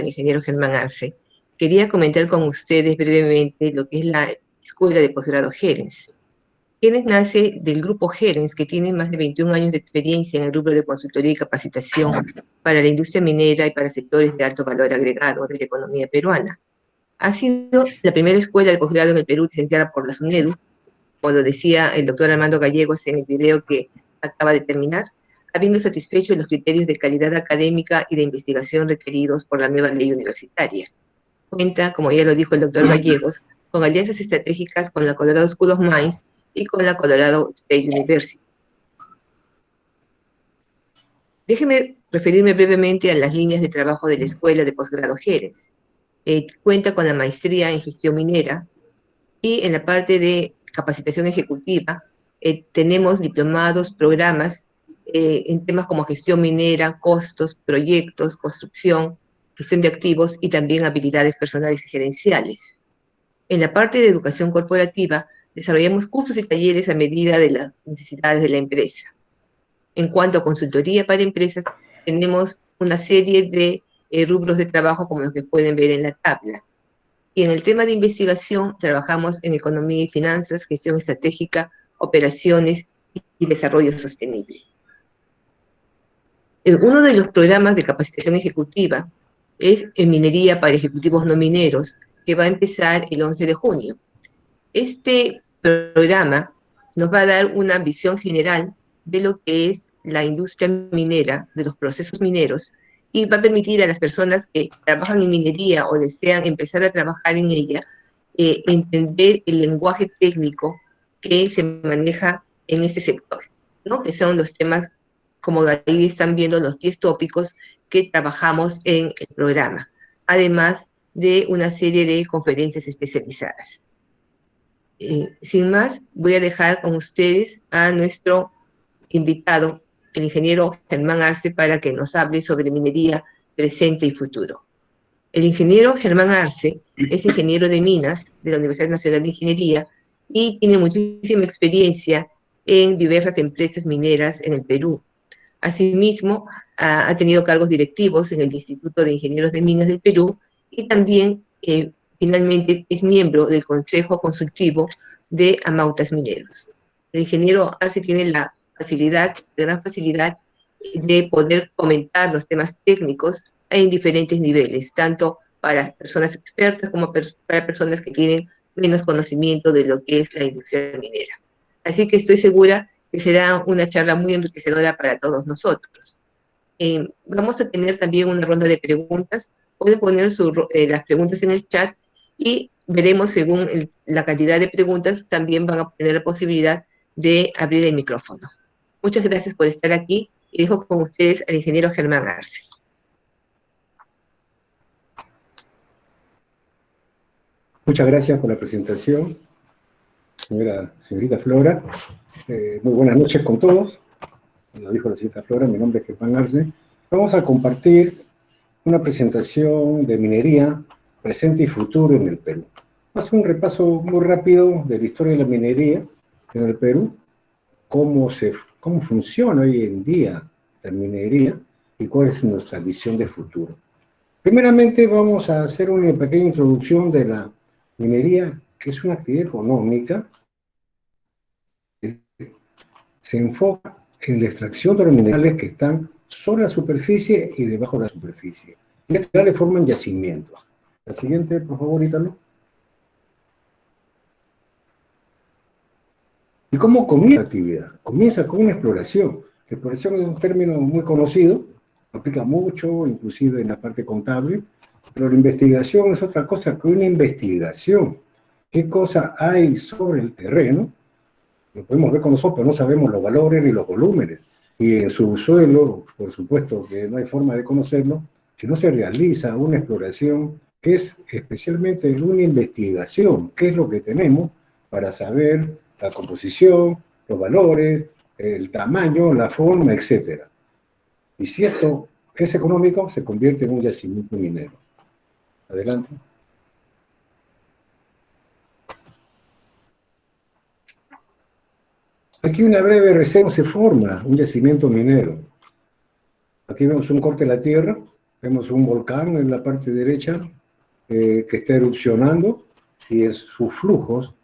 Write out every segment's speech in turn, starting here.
el ingeniero Germán Arce, quería comentar con ustedes brevemente lo que es la Escuela de Posgrado Gerens. Gerens nace del grupo Gerens, que tiene más de 21 años de experiencia en el rubro de consultoría y capacitación para la industria minera y para sectores de alto valor agregado de la economía peruana. Ha sido la primera escuela de posgrado en el Perú licenciada por la SUNEDU, como lo decía el doctor Armando Gallegos en el video que acaba de terminar, habiendo satisfecho los criterios de calidad académica y de investigación requeridos por la nueva ley universitaria. Cuenta, como ya lo dijo el doctor Gallegos, con alianzas estratégicas con la Colorado School of Mines y con la Colorado State University. Déjeme referirme brevemente a las líneas de trabajo de la Escuela de Posgrado Gerens. Cuenta con la maestría en gestión minera y en la parte de capacitación ejecutiva tenemos diplomados, programas en temas como gestión minera, costos, proyectos, construcción, gestión de activos y también habilidades personales y gerenciales. En la parte de educación corporativa desarrollamos cursos y talleres a medida de las necesidades de la empresa. En cuanto a consultoría para empresas, tenemos una serie de rubros de trabajo como los que pueden ver en la tabla. Y en el tema de investigación, trabajamos en economía y finanzas, gestión estratégica, operaciones y desarrollo sostenible. Uno de los programas de capacitación ejecutiva es en minería para ejecutivos no mineros, que va a empezar el 11 de junio. Este programa nos va a dar una visión general de lo que es la industria minera, de los procesos mineros, y va a permitir a las personas que trabajan en minería o desean empezar a trabajar en ella, entender el lenguaje técnico que se maneja en este sector, ¿no? Que son los temas, como ahí están viendo, los 10 tópicos que trabajamos en el programa, además de una serie de conferencias especializadas. Sin más, voy a dejar con ustedes a nuestro invitado, el ingeniero Germán Arce, para que nos hable sobre minería presente y futuro. El ingeniero Germán Arce es ingeniero de minas de la Universidad Nacional de Ingeniería y tiene muchísima experiencia en diversas empresas mineras en el Perú. Asimismo, ha tenido cargos directivos en el Instituto de Ingenieros de Minas del Perú y también, finalmente, es miembro del Consejo Consultivo de Amautas Mineros. El ingeniero Arce tiene la gran facilidad de poder comentar los temas técnicos en diferentes niveles, tanto para personas expertas como para personas que tienen menos conocimiento de lo que es la industria minera. Así que estoy segura que será una charla muy enriquecedora para todos nosotros. Vamos a tener también una ronda de preguntas. Pueden poner las preguntas en el chat y veremos según la cantidad de preguntas, también van a tener la posibilidad de abrir el micrófono. Muchas gracias por estar aquí y dejo con ustedes al ingeniero Germán Arce. Muchas gracias por la presentación, señorita Flora. Muy buenas noches con todos. Como dijo la señorita Flora, mi nombre es Germán Arce. Vamos a compartir una presentación de minería presente y futuro en el Perú. Vamos a hacer un repaso muy rápido de la historia de la minería en el Perú, cómo funciona hoy en día la minería y cuál es nuestra visión de futuro. Primeramente vamos a hacer una pequeña introducción de la minería, que es una actividad económica que se enfoca en la extracción de los minerales que están sobre la superficie y debajo de la superficie. Y estos minerales forman yacimientos. La siguiente, por favor, Ítalo. ¿Y cómo comienza la actividad? Comienza con una exploración. La exploración es un término muy conocido, aplica mucho, inclusive en la parte contable, pero la investigación es otra cosa que una investigación. ¿Qué cosa hay sobre el terreno? Lo podemos ver con los ojos, pero no sabemos los valores ni los volúmenes. Y en su suelo, por supuesto que no hay forma de conocerlo, si no se realiza una exploración, que es especialmente una investigación, qué es lo que tenemos para saber la composición, los valores, el tamaño, la forma, etc. Y si esto es económico, se convierte en un yacimiento minero. Adelante. Aquí una breve reseña, se forma un yacimiento minero. Aquí vemos un corte de la tierra, Vemos un volcán en la parte derecha que está erupcionando y en sus flujos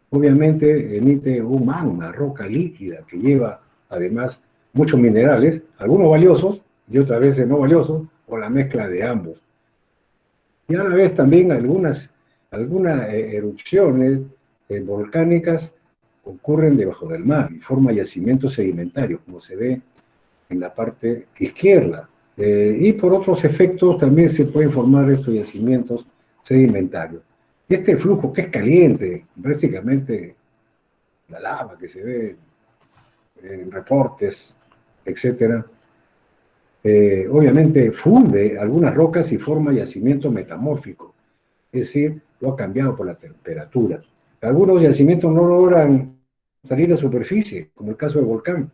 obviamente emite un magma, roca líquida, que lleva además muchos minerales, algunos valiosos y otras veces no valiosos, o la mezcla de ambos. Y a la vez también algunas erupciones volcánicas ocurren debajo del mar y forman yacimientos sedimentarios, como se ve en la parte izquierda. Y por otros efectos también se pueden formar estos yacimientos sedimentarios. Y este flujo que es caliente, prácticamente la lava que se ve en reportes, etcétera, obviamente funde algunas rocas y forma yacimiento metamórfico, es decir, lo ha cambiado por la temperatura. Algunos yacimientos no logran salir a superficie, como el caso del volcán,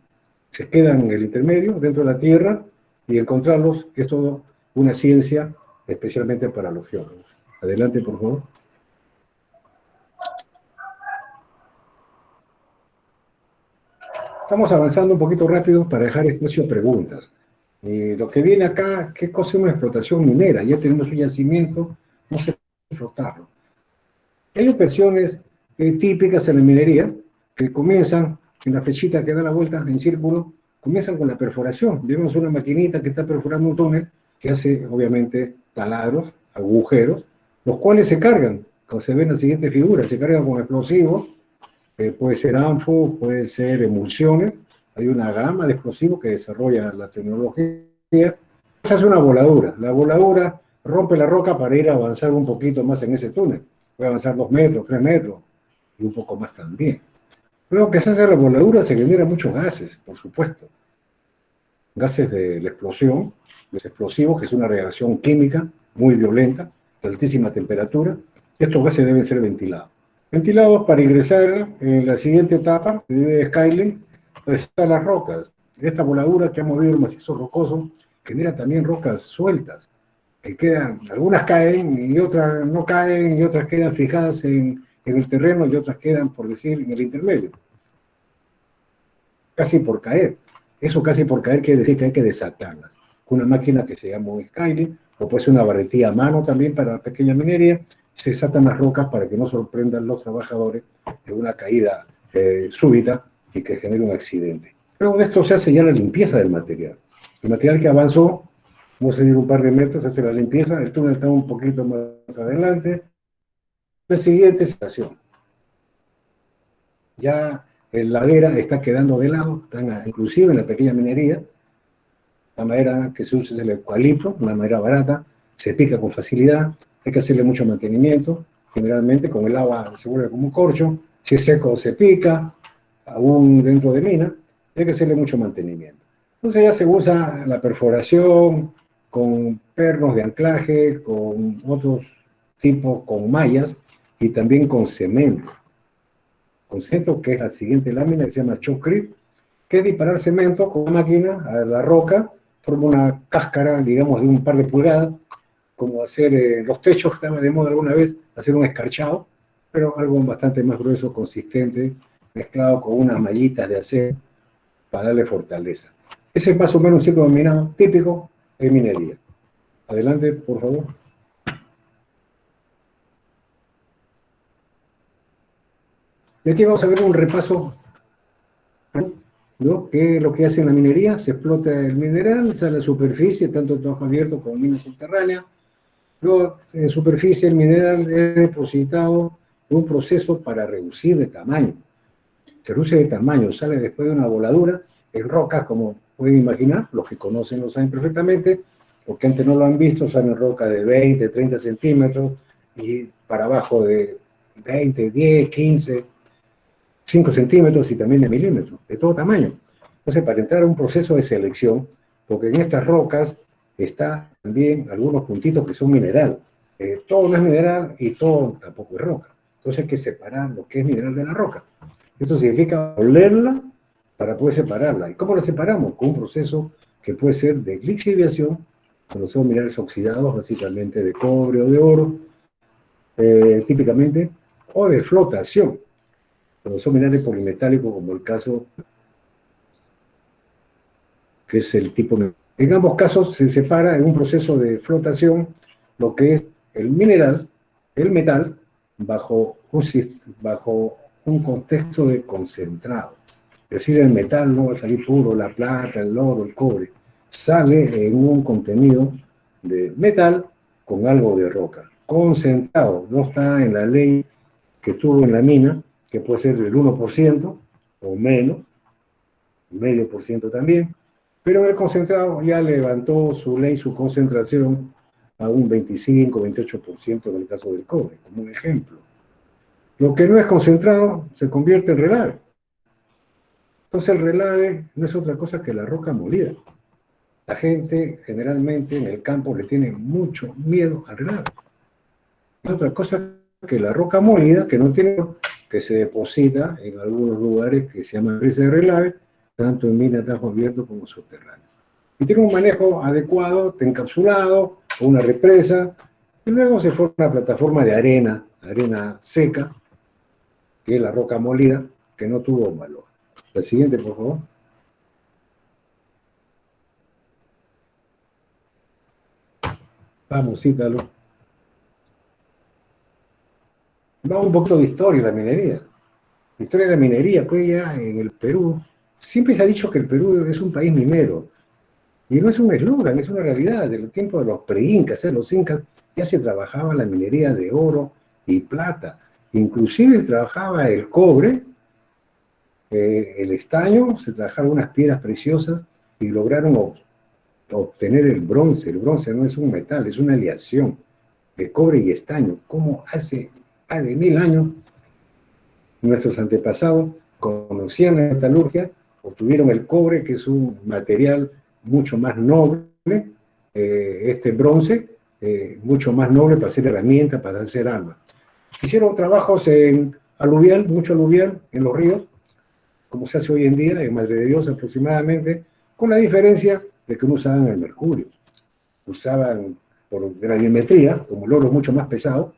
se quedan en el intermedio, dentro de la Tierra, y encontrarlos es todo una ciencia, especialmente para los geólogos. Adelante, por favor. Estamos avanzando un poquito rápido para dejar espacio a preguntas. Lo que viene acá, ¿qué cosa es una explotación minera? Ya tenemos un yacimiento, no se puede explotarlo. Hay operaciones típicas en la minería que comienzan, en la flechita que da la vuelta en círculo, comienzan con la perforación. Vemos una maquinita que está perforando un túnel que hace, obviamente, taladros, agujeros, los cuales se cargan, como se ve en la siguiente figura, se cargan con explosivos, puede ser ANFO, puede ser emulsiones, hay una gama de explosivos que desarrolla la tecnología. Se hace una voladura, la voladura rompe la roca para ir a avanzar un poquito más en ese túnel, puede avanzar 2 metros, 3 metros, y un poco más también. Luego que se hace la voladura se generan muchos gases, por supuesto. Gases de la explosión, los explosivos, que es una reacción química muy violenta, de altísima temperatura. Estos gases deben ser ventilados. Ventilados para ingresar en la siguiente etapa, que debe Skyline, donde están las rocas. Esta voladura que ha movido el macizo rocoso genera también rocas sueltas, que quedan, algunas caen y otras no caen, y otras quedan fijadas en el terreno y otras quedan, por decir, en el intermedio. Casi por caer. Eso casi por caer quiere decir que hay que desatarlas. Una máquina que se llama un Skyline, o puede ser una barretilla a mano también para la pequeña minería, se desatan las rocas para que no sorprendan los trabajadores de una caída súbita y que genere un accidente. Luego de esto se hace ya la limpieza del material. El material que avanzó, vamos a ir un par de metros, se hace la limpieza, el túnel está un poquito más adelante. La siguiente situación. Ya la ladera está quedando de lado, inclusive en la pequeña minería, la madera que se usa es el eucalipto, una madera barata, se pica con facilidad, hay que hacerle mucho mantenimiento, generalmente con el agua se vuelve como un corcho, si es seco se pica, aún dentro de mina, hay que hacerle mucho mantenimiento. Entonces ya se usa la perforación con pernos de anclaje, con otros tipos, con mallas y también con cemento. Con cemento, que es la siguiente lámina que se llama shotcrete, que es disparar cemento con una máquina a la roca, forma una cáscara, digamos, de un par de pulgadas, como hacer los techos, que estaba de moda alguna vez, hacer un escarchado, pero algo bastante más grueso, consistente, mezclado con unas mallitas de acero para darle fortaleza. Ese es más o menos un ciclo minado típico de minería. Adelante, por favor. Y aquí vamos a ver un repaso, ¿no? ¿Qué es lo que hace en la minería? Se explota el mineral, sale a la superficie, tanto en trabajo abierto como en mina subterránea. Luego, en superficie, el mineral es depositado en un proceso para reducir de tamaño. Se reduce de tamaño, sale después de una voladura en rocas, como pueden imaginar, los que conocen lo saben perfectamente, los que antes no lo han visto, salen rocas de 20, 30 centímetros, y para abajo de 20, 10, 15, 5 centímetros y también de milímetros, de todo tamaño. Entonces, para entrar a un proceso de selección, porque en estas rocas está también algunos puntitos que son mineral. Todo no es mineral y todo tampoco es roca. Entonces hay que separar lo que es mineral de la roca. Esto significa olerla para poder separarla. ¿Y cómo la separamos? Con un proceso que puede ser de lixiviación, cuando son minerales oxidados, básicamente de cobre o de oro, típicamente, o de flotación, cuando son minerales polimetálicos, como el caso que es el tipo En ambos casos se separa en un proceso de flotación lo que es el mineral, el metal, bajo un contexto de concentrado. Es decir, el metal no va a salir puro, la plata, el oro, el cobre. Sale en un contenido de metal con algo de roca. Concentrado, no está en la ley que tuvo en la mina, que puede ser del 1% o menos, medio por ciento también, pero el concentrado ya levantó su ley, su concentración a un 25, 28% en el caso del cobre, como un ejemplo. Lo que no es concentrado se convierte en relave. Entonces el relave no es otra cosa que la roca molida. La gente generalmente en el campo le tiene mucho miedo al relave. Es otra cosa que la roca molida, que no tiene, que se deposita en algunos lugares que se llaman presas de relave, tanto en minas de abajo abierto como subterráneo. Y tiene un manejo adecuado, encapsulado, o una represa, y luego se forma una plataforma de arena seca, que es la roca molida, que no tuvo valor. La siguiente, por favor. Vamos, cítalo. Vamos un poquito de historia de la minería. La historia de la minería, pues ya en el Perú, siempre se ha dicho que el Perú es un país minero. Y no es un eslogan, es una realidad. Desde el tiempo de los pre-incas, los incas, ya se trabajaba la minería de oro y plata. Inclusive se trabajaba el cobre, el estaño, se trabajaron unas piedras preciosas y lograron obtener el bronce. El bronce no es un metal, es una aleación de cobre y estaño. Como hace más de 1000 años nuestros antepasados conocían la metalurgia, obtuvieron el cobre, que es un material mucho más noble, este bronce, mucho más noble para hacer herramientas, para hacer armas. Hicieron trabajos en aluvial, mucho aluvial, en los ríos, como se hace hoy en día, en Madre de Dios aproximadamente, con la diferencia de que no usaban el mercurio. Usaban por gravimetría, como el oro es mucho más pesado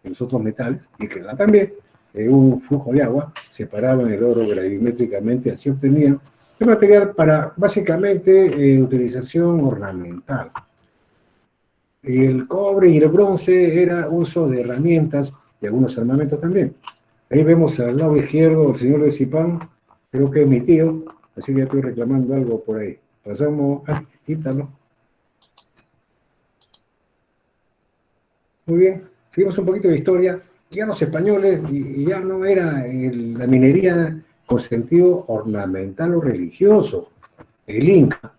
que los otros metales, y que también un flujo de agua separaban el oro gravimétricamente, así obtenían el material para básicamente utilización ornamental. El cobre y el bronce era uso de herramientas y algunos armamentos también. Ahí vemos al lado izquierdo al señor de Zipán, creo que es mi tío, así que ya estoy reclamando algo por ahí. Pasamos, quítalo. Muy bien, seguimos un poquito de historia. Ya los españoles, y ya no era la minería con sentido ornamental o religioso. El Inca,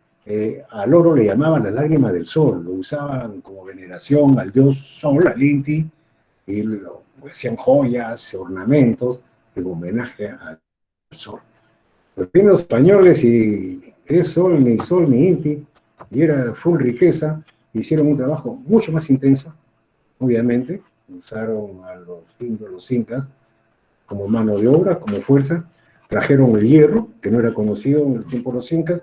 al oro le llamaban la lágrima del sol, lo usaban como veneración al dios Sol, al Inti, y lo hacían joyas, ornamentos, en homenaje al sol. Pero vienen los españoles y es sol, ni Inti, y era full riqueza, hicieron un trabajo mucho más intenso, obviamente, usaron a los indios, los incas, como mano de obra, como fuerza, trajeron el hierro, que no era conocido en el tiempo de los incas,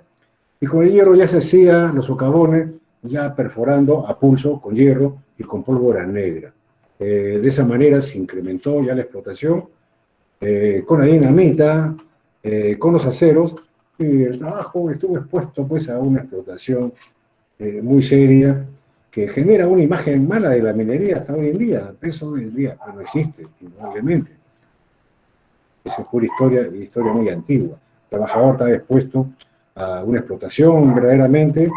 y con el hierro ya se hacían los socavones, ya perforando a pulso, con hierro y con pólvora negra. De esa manera se incrementó ya la explotación, con la dinamita, con los aceros, y el trabajo estuvo expuesto pues a una explotación muy seria, que genera una imagen mala de la minería hasta hoy en día. Eso hoy en día no existe, indudablemente. Esa es pura historia muy antigua. El trabajador está expuesto a una explotación verdaderamente,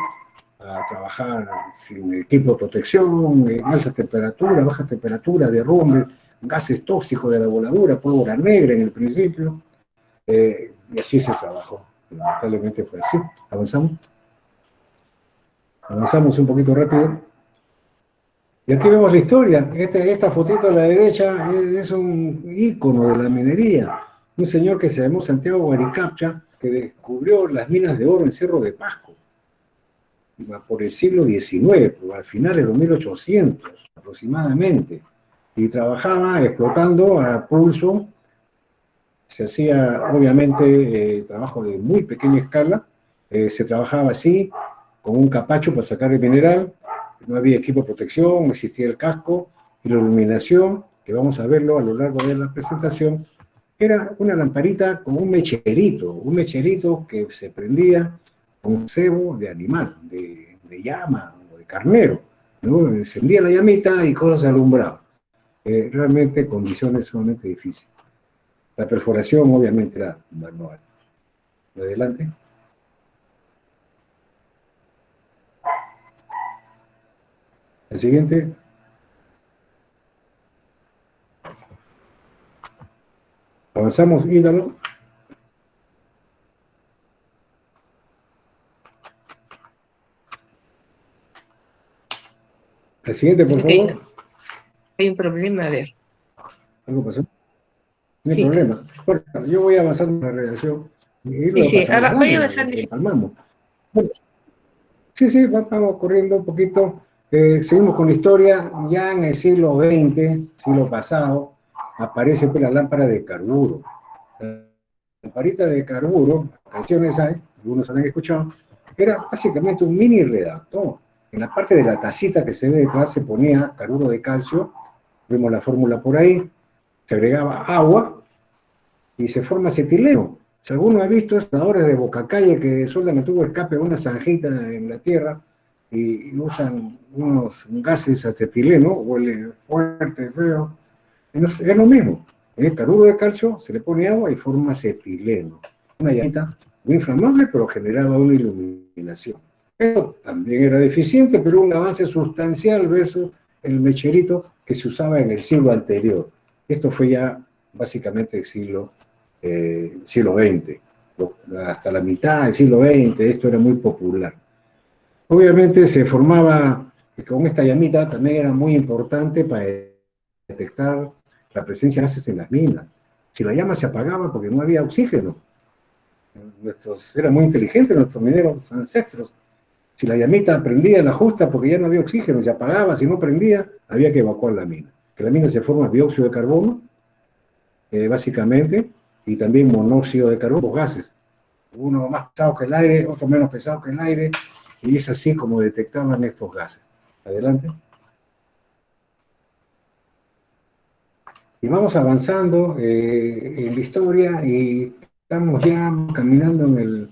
a trabajar sin equipo de protección, en alta temperatura, baja temperatura, derrumbe, gases tóxicos de la voladura, pólvora negra en el principio, y así se trabajó. Lamentablemente fue así. ¿Avanzamos? Avanzamos un poquito rápido. Y aquí vemos la historia. Esta fotito a la derecha es un ícono de la minería. Un señor que se llamó Santiago Guaricapcha, que descubrió las minas de oro en Cerro de Pasco, por el siglo XIX, al final de los 1800 aproximadamente. Y trabajaba explotando a pulso. Se hacía, obviamente, trabajo de muy pequeña escala. Se trabajaba así, con un capacho para sacar el mineral. No había equipo de protección, no existía el casco, y la iluminación, que vamos a verlo a lo largo de la presentación, era una lamparita con un mecherito que se prendía un cebo de animal, de llama o de carnero, ¿no? Encendía la llamita y cosas se alumbraban. Realmente condiciones sumamente difíciles. La perforación obviamente era manual. Adelante. El siguiente. Avanzamos, Ídalo. El siguiente, por Okay. favor. Hay un problema, a ver. ¿Algo pasó? No hay Sí, problema. Bueno, yo voy avanzando en la redacción y luego sí, pasamos la voy a lámina, avanzar. empalmamos. Bueno, sí, vamos corriendo un poquito. Seguimos con la historia. Ya en el siglo XX, siglo pasado, aparece pues, la lámpara de carburo. La lamparita de carburo, canciones hay, algunos han escuchado, era básicamente un mini redactor. En la parte de la tacita que se ve detrás se ponía carburo de calcio, vemos la fórmula por ahí, se agregaba agua y se forma acetileno. Si alguno ha visto soldadores de Bocacalle que sueldan a tubo de escape una zanjita en la tierra y usan unos gases acetileno, huele fuerte, feo, es lo mismo. El carburo de calcio se le pone agua y forma acetileno. Una llamita muy inflamable, pero generaba una iluminación. Esto también era deficiente, pero un avance sustancial versus el mecherito que se usaba en el siglo anterior. Esto fue ya básicamente el siglo XX. Hasta la mitad del siglo XX esto era muy popular. Obviamente se formaba, con esta llamita también era muy importante para detectar la presencia de gases en las minas. Si la llama se apagaba porque no había oxígeno. Eran muy inteligentes nuestros mineros ancestros. Si la llamita prendía la justa porque ya no había oxígeno, se apagaba, si no prendía, había que evacuar la mina. Que la mina se forma dióxido de carbono, básicamente, y también monóxido de carbono, gases. Uno más pesado que el aire, otro menos pesado que el aire, y es así como detectaban estos gases. Adelante. Y vamos avanzando en la historia y estamos ya caminando en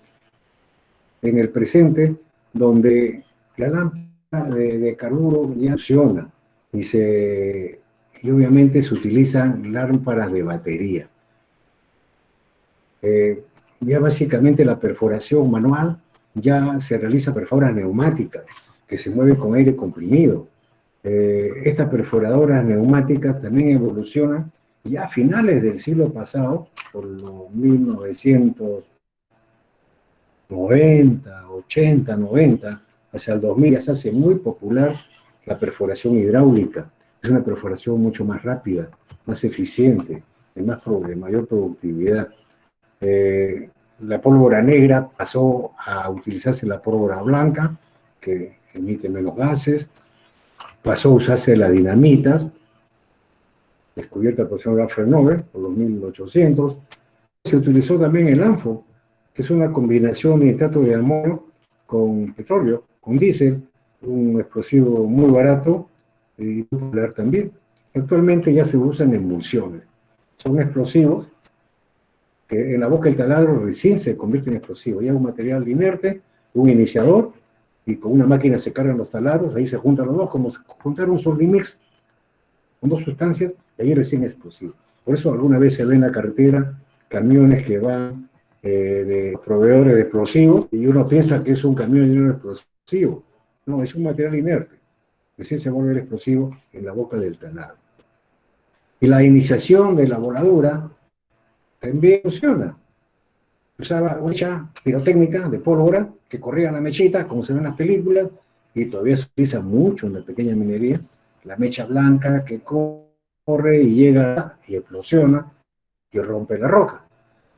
el presente, donde la lámpara de carburo ya funciona y obviamente se utilizan lámparas de batería. Ya básicamente la perforación manual ya se realiza perforas neumáticas que se mueven con aire comprimido. Estas perforadoras neumáticas también evolucionan ya a finales del siglo pasado, por los 1990, 80, 90, hacia el 2000 ya se hace muy popular la perforación hidráulica. Es una perforación mucho más rápida, más eficiente, de mayor productividad. La pólvora negra pasó a utilizarse la pólvora blanca, que emite menos gases. Pasó a usarse la dinamita, descubierta por el señor Alfred Nobel, por los 1800. Se utilizó también el ANFO, que es una combinación de nitrato de amonio con petróleo, con diésel, un explosivo muy barato y popular también. Actualmente ya se usan emulsiones. Son explosivos que en la boca del taladro recién se convierte en explosivo. Ya un material inerte, un iniciador, y con una máquina se cargan los taladros, ahí se juntan los dos, como juntar un Sordimix con dos sustancias, y ahí recién es explosivo. Por eso alguna vez se ve en la carretera camiones que van de proveedores de explosivos, y uno piensa que es un camión lleno de explosivos. No, es un material inerte. Recién se vuelve el explosivo en la boca del taladro. Y la iniciación de la voladura también funciona. Usaba una mecha pirotécnica de pólvora que corría la mechita, como se ve en las películas, y todavía se utiliza mucho en la pequeña minería, la mecha blanca que corre y llega y explosiona y rompe la roca.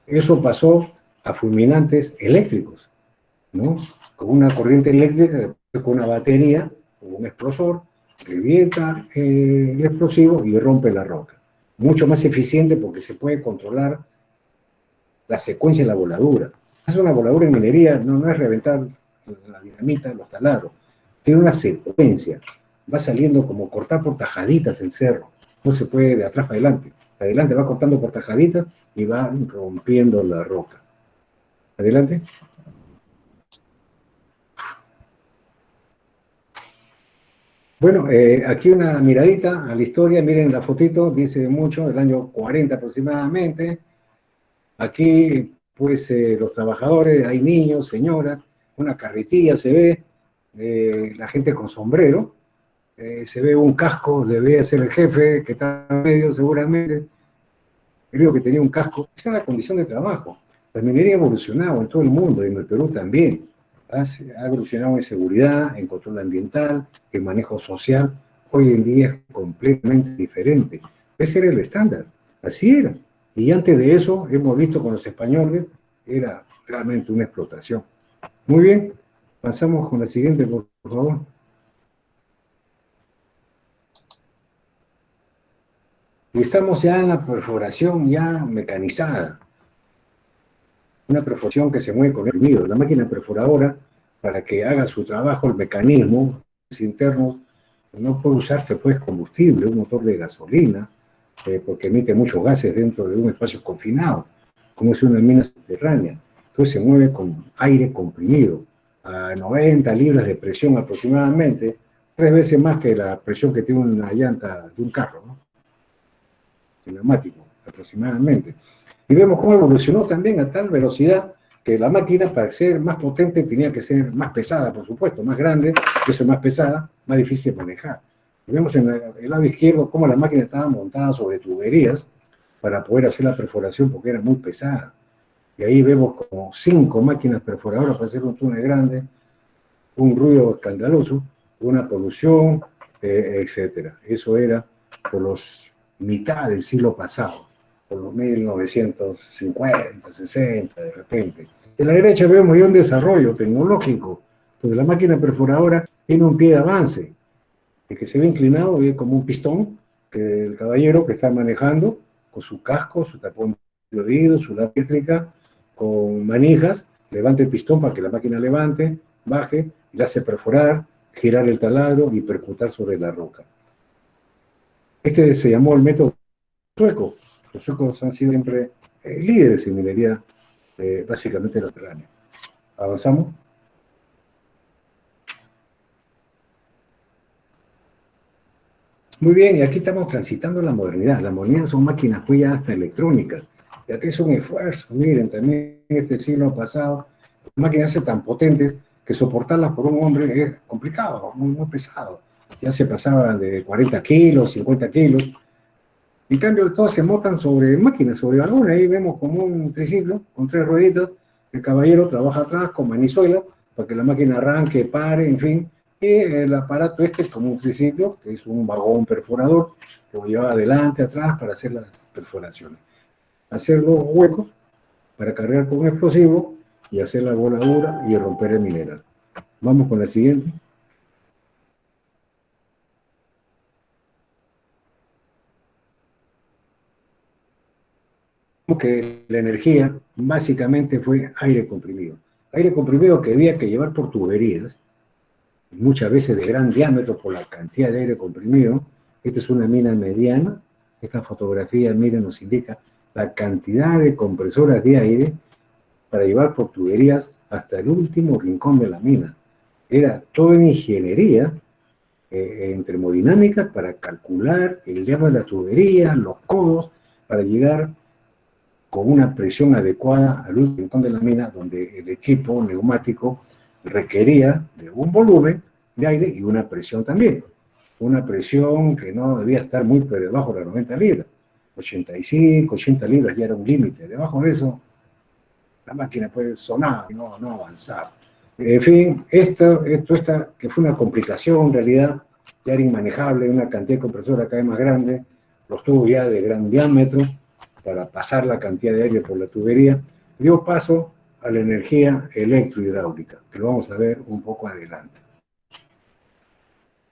Eso pasó a fulminantes eléctricos, ¿no? Con una corriente eléctrica, con una batería, o un explosor, revienta el explosivo y rompe la roca. Mucho más eficiente porque se puede controlar la secuencia de la voladura. Es una voladura en minería, no es reventar la dinamita, los taladros. Tiene una secuencia. Va saliendo como cortar por tajaditas el cerro. No se puede de atrás para adelante. Adelante va cortando por tajaditas y va rompiendo la roca. Adelante. Bueno, aquí una miradita a la historia, miren la fotito, dice mucho, del año 40 aproximadamente. Aquí, pues, los trabajadores, hay niños, señoras, una carretilla se ve, la gente con sombrero, se ve un casco, debe ser el jefe que está en medio seguramente, creo que tenía un casco. Esa es la condición de trabajo. La minería ha evolucionado en todo el mundo, y en el Perú también. Ha evolucionado en seguridad, en control ambiental, en manejo social. Hoy en día es completamente diferente. Ese era el estándar, así era. Y antes de eso, hemos visto con los españoles, era realmente una explotación. Muy bien, pasamos con la siguiente, por favor. Y estamos ya en la perforación ya mecanizada. Una perforación que se mueve con el vidrio. La máquina perforadora, para que haga su trabajo, el mecanismo interno, no puede usarse pues combustible, un motor de gasolina, porque emite muchos gases dentro de un espacio confinado, como es una mina subterránea. Entonces se mueve con aire comprimido, a 90 libras de presión aproximadamente, 3 veces más que la presión que tiene una llanta de un carro, ¿no? Neumático, aproximadamente. Y vemos cómo evolucionó también a tal velocidad que la máquina, para ser más potente, tenía que ser más pesada, por supuesto, más grande, eso es más pesada, más difícil de manejar. Y vemos en el lado izquierdo cómo la máquina estaba montada sobre tuberías para poder hacer la perforación porque era muy pesada. Y ahí vemos como 5 máquinas perforadoras para hacer un túnel grande, un ruido escandaloso, una polución, etcétera. Eso era por los mitad del siglo pasado, por los 1950, 60, de repente. En la derecha vemos ya un desarrollo tecnológico, donde la máquina perforadora tiene un pie de avance, el que se ve inclinado ve como un pistón, que el caballero que está manejando, con su casco, su tapón de oído, su lámpara eléctrica, con manijas, levanta el pistón para que la máquina levante, baje, y la hace perforar, girar el taladro y percutar sobre la roca. Este se llamó el método sueco. Los suecos han sido siempre líderes en minería, básicamente subterránea. Avanzamos. Muy bien, y aquí estamos transitando la modernidad. La modernidad son máquinas pues ya hasta electrónicas. Y aquí es un esfuerzo. Miren, también en este siglo pasado, máquinas tan potentes que soportarlas por un hombre es complicado, muy, muy pesado. Ya se pasaban de 40 kilos, 50 kilos. En cambio, todos se montan sobre máquinas, sobre alguna. Ahí vemos como un triciclo con 3 rueditas. El caballero trabaja atrás con manizuela para que la máquina arranque, pare, en fin. Y el aparato este es como un triciclo, que es un vagón perforador, que lo lleva adelante, atrás, para hacer las perforaciones. Hacer los huecos para cargar con un explosivo y hacer la voladura y romper el mineral. Vamos con la siguiente. Que la energía básicamente fue aire comprimido. Aire comprimido que había que llevar por tuberías, muchas veces de gran diámetro por la cantidad de aire comprimido. Esta es una mina mediana. Esta fotografía, miren, nos indica la cantidad de compresoras de aire para llevar por tuberías hasta el último rincón de la mina. Era toda una ingeniería en termodinámica para calcular el diámetro de la tubería, los codos, para llegar con una presión adecuada al último rincón de la mina, donde el equipo neumático requería de un volumen de aire y una presión también. Una presión que no debía estar muy por debajo de las 90 libras. 85, 80 libras ya era un límite. Debajo de eso, la máquina puede sonar y no avanzar. En fin, esto que fue una complicación en realidad, ya era inmanejable, una cantidad de compresora cada vez más grande, los tubos ya de gran diámetro, para pasar la cantidad de aire por la tubería, dio paso a la energía electrohidráulica, que lo vamos a ver un poco adelante.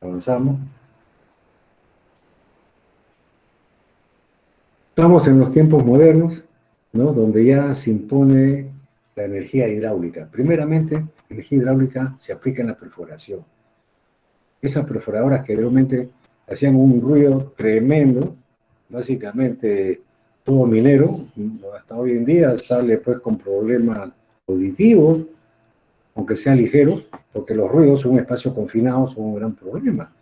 Avanzamos. Estamos en los tiempos modernos, ¿no? Donde ya se impone la energía hidráulica. Primeramente, la energía hidráulica se aplica en la perforación. Esas perforadoras que realmente hacían un ruido tremendo, básicamente todo minero, hasta hoy en día sale pues con problemas auditivos, aunque sean ligeros, porque los ruidos en un espacio confinado son un gran problema.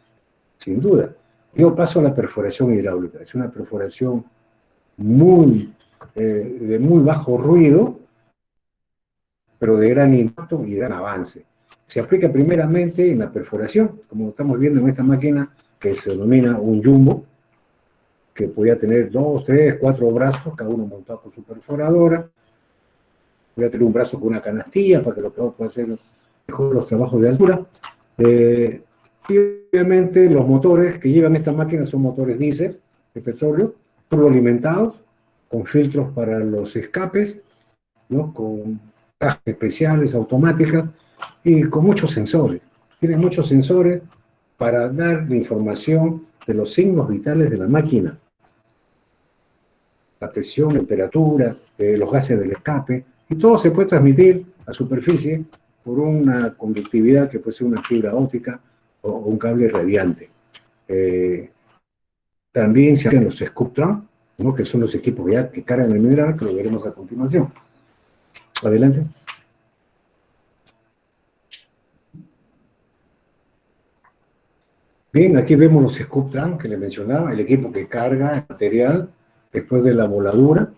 sin duda. Yo paso a la perforación hidráulica. Es una perforación de muy bajo ruido, pero de gran impacto y gran avance. Se aplica primeramente en la perforación, como estamos viendo en esta máquina que se denomina un jumbo, que podía tener 2, 3, 4 brazos, cada uno montado con su perforadora. Voy a tener un brazo con una canastilla para que los pueda hacer mejor los trabajos de altura. Y obviamente los motores que llevan esta máquina son motores diésel de petróleo, turboalimentados, con filtros para los escapes, ¿no? Con cajas especiales, automáticas, y con muchos sensores. Tienen muchos sensores para dar la información de los signos vitales de la máquina. La presión, temperatura, los gases del escape, y todo se puede transmitir a superficie por una conductividad que puede ser una fibra óptica o un cable radiante. También se hacen los scoop trunk, ¿no? Que son los equipos que cargan el mineral, que lo veremos a continuación. Adelante. Bien, aquí vemos los scoop trunk que les mencionaba, el equipo que carga el material después de la voladura,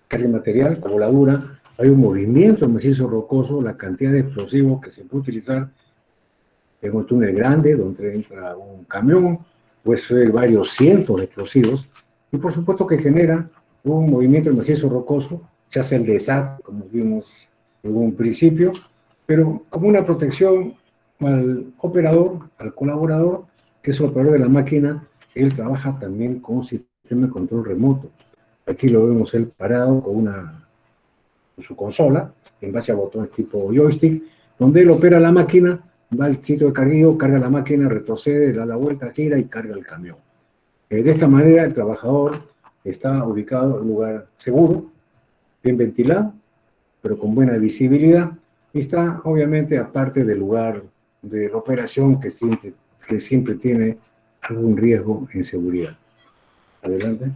carga el material, la voladura, hay un movimiento en macizo rocoso, la cantidad de explosivos que se puede utilizar en un túnel grande donde entra un camión, puede ser varios cientos de explosivos, y por supuesto que genera un movimiento en macizo rocoso, se hace el desate, como vimos en un principio, pero como una protección al operador, al colaborador, que es el operador de la máquina, él trabaja también con un sistema de control remoto. Aquí lo vemos él parado con su consola, en base a botones tipo joystick, donde él opera la máquina, va al sitio de cargueo, carga la máquina, retrocede, da la vuelta, gira y carga el camión. De esta manera el trabajador está ubicado en un lugar seguro, bien ventilado, pero con buena visibilidad, y está obviamente aparte del lugar de la operación que siempre tiene algún riesgo en seguridad. Adelante.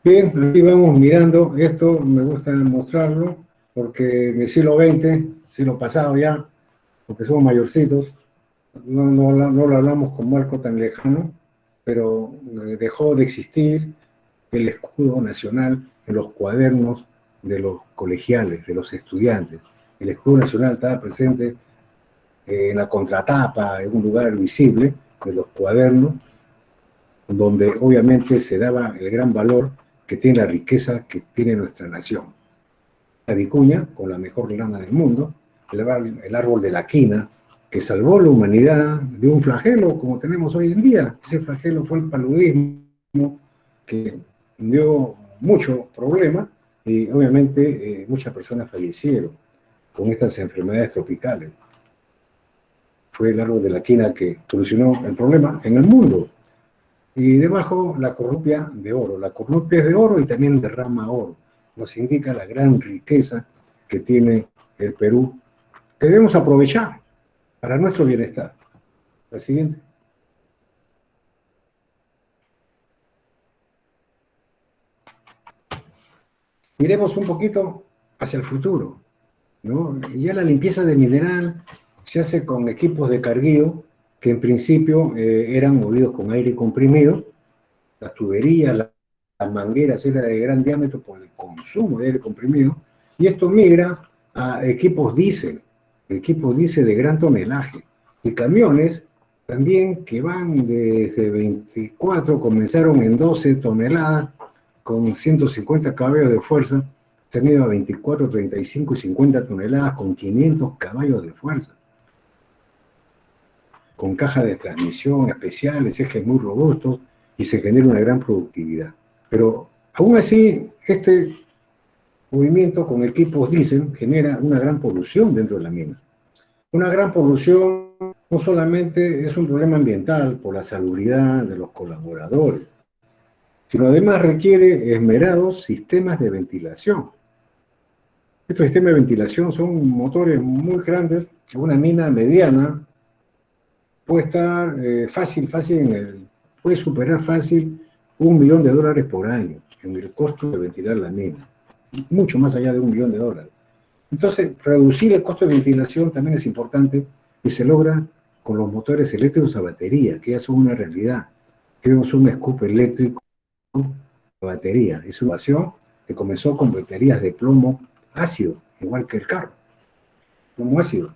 Bien, aquí vamos mirando, esto me gusta mostrarlo, porque en el siglo XX, siglo pasado ya, porque somos mayorcitos, no lo hablamos como algo tan lejano, pero dejó de existir el escudo nacional en los cuadernos de los colegiales, de los estudiantes. El escudo nacional estaba presente en la contratapa, en un lugar visible de los cuadernos, donde obviamente se daba el gran valor que tiene la riqueza que tiene nuestra nación. La vicuña, con la mejor lana del mundo, el árbol de la quina, que salvó la humanidad de un flagelo como tenemos hoy en día. Ese flagelo fue el paludismo, que dio mucho problema y obviamente muchas personas fallecieron con estas enfermedades tropicales. Fue el árbol de la quina que solucionó el problema en el mundo. Y debajo la cornupia de oro. La cornupia es de oro y también derrama oro. Nos indica la gran riqueza que tiene el Perú, que debemos aprovechar para nuestro bienestar. La siguiente. Miremos un poquito hacia el futuro, ¿no? Ya la limpieza de mineral se hace con equipos de carguío que en principio eran movidos con aire comprimido. Las tuberías, las mangueras eran de gran diámetro por el consumo de aire comprimido, y esto migra a equipos diésel de gran tonelaje, y camiones también que van desde 24, comenzaron en 12 toneladas, con 150 caballos de fuerza, se han ido a 24, 35 y 50 toneladas con 500 caballos de fuerza, con cajas de transmisión especiales, ejes muy robustos, y se genera una gran productividad. Pero aún así, este movimiento con equipos diésel genera una gran polución dentro de la mina. Una gran polución no solamente es un problema ambiental por la salubridad de los colaboradores, sino además requiere esmerados sistemas de ventilación. Estos sistemas de ventilación son motores muy grandes, que una mina mediana puede estar puede superar fácil $1 millón por año en el costo de ventilar la mina, mucho más allá de $1 millón. Entonces, reducir el costo de ventilación también es importante y se logra con los motores eléctricos a batería, que ya son una realidad. Tenemos un scoop eléctrico a batería. Es una innovación que comenzó con baterías de plomo ácido, igual que el carro. Plomo ácido.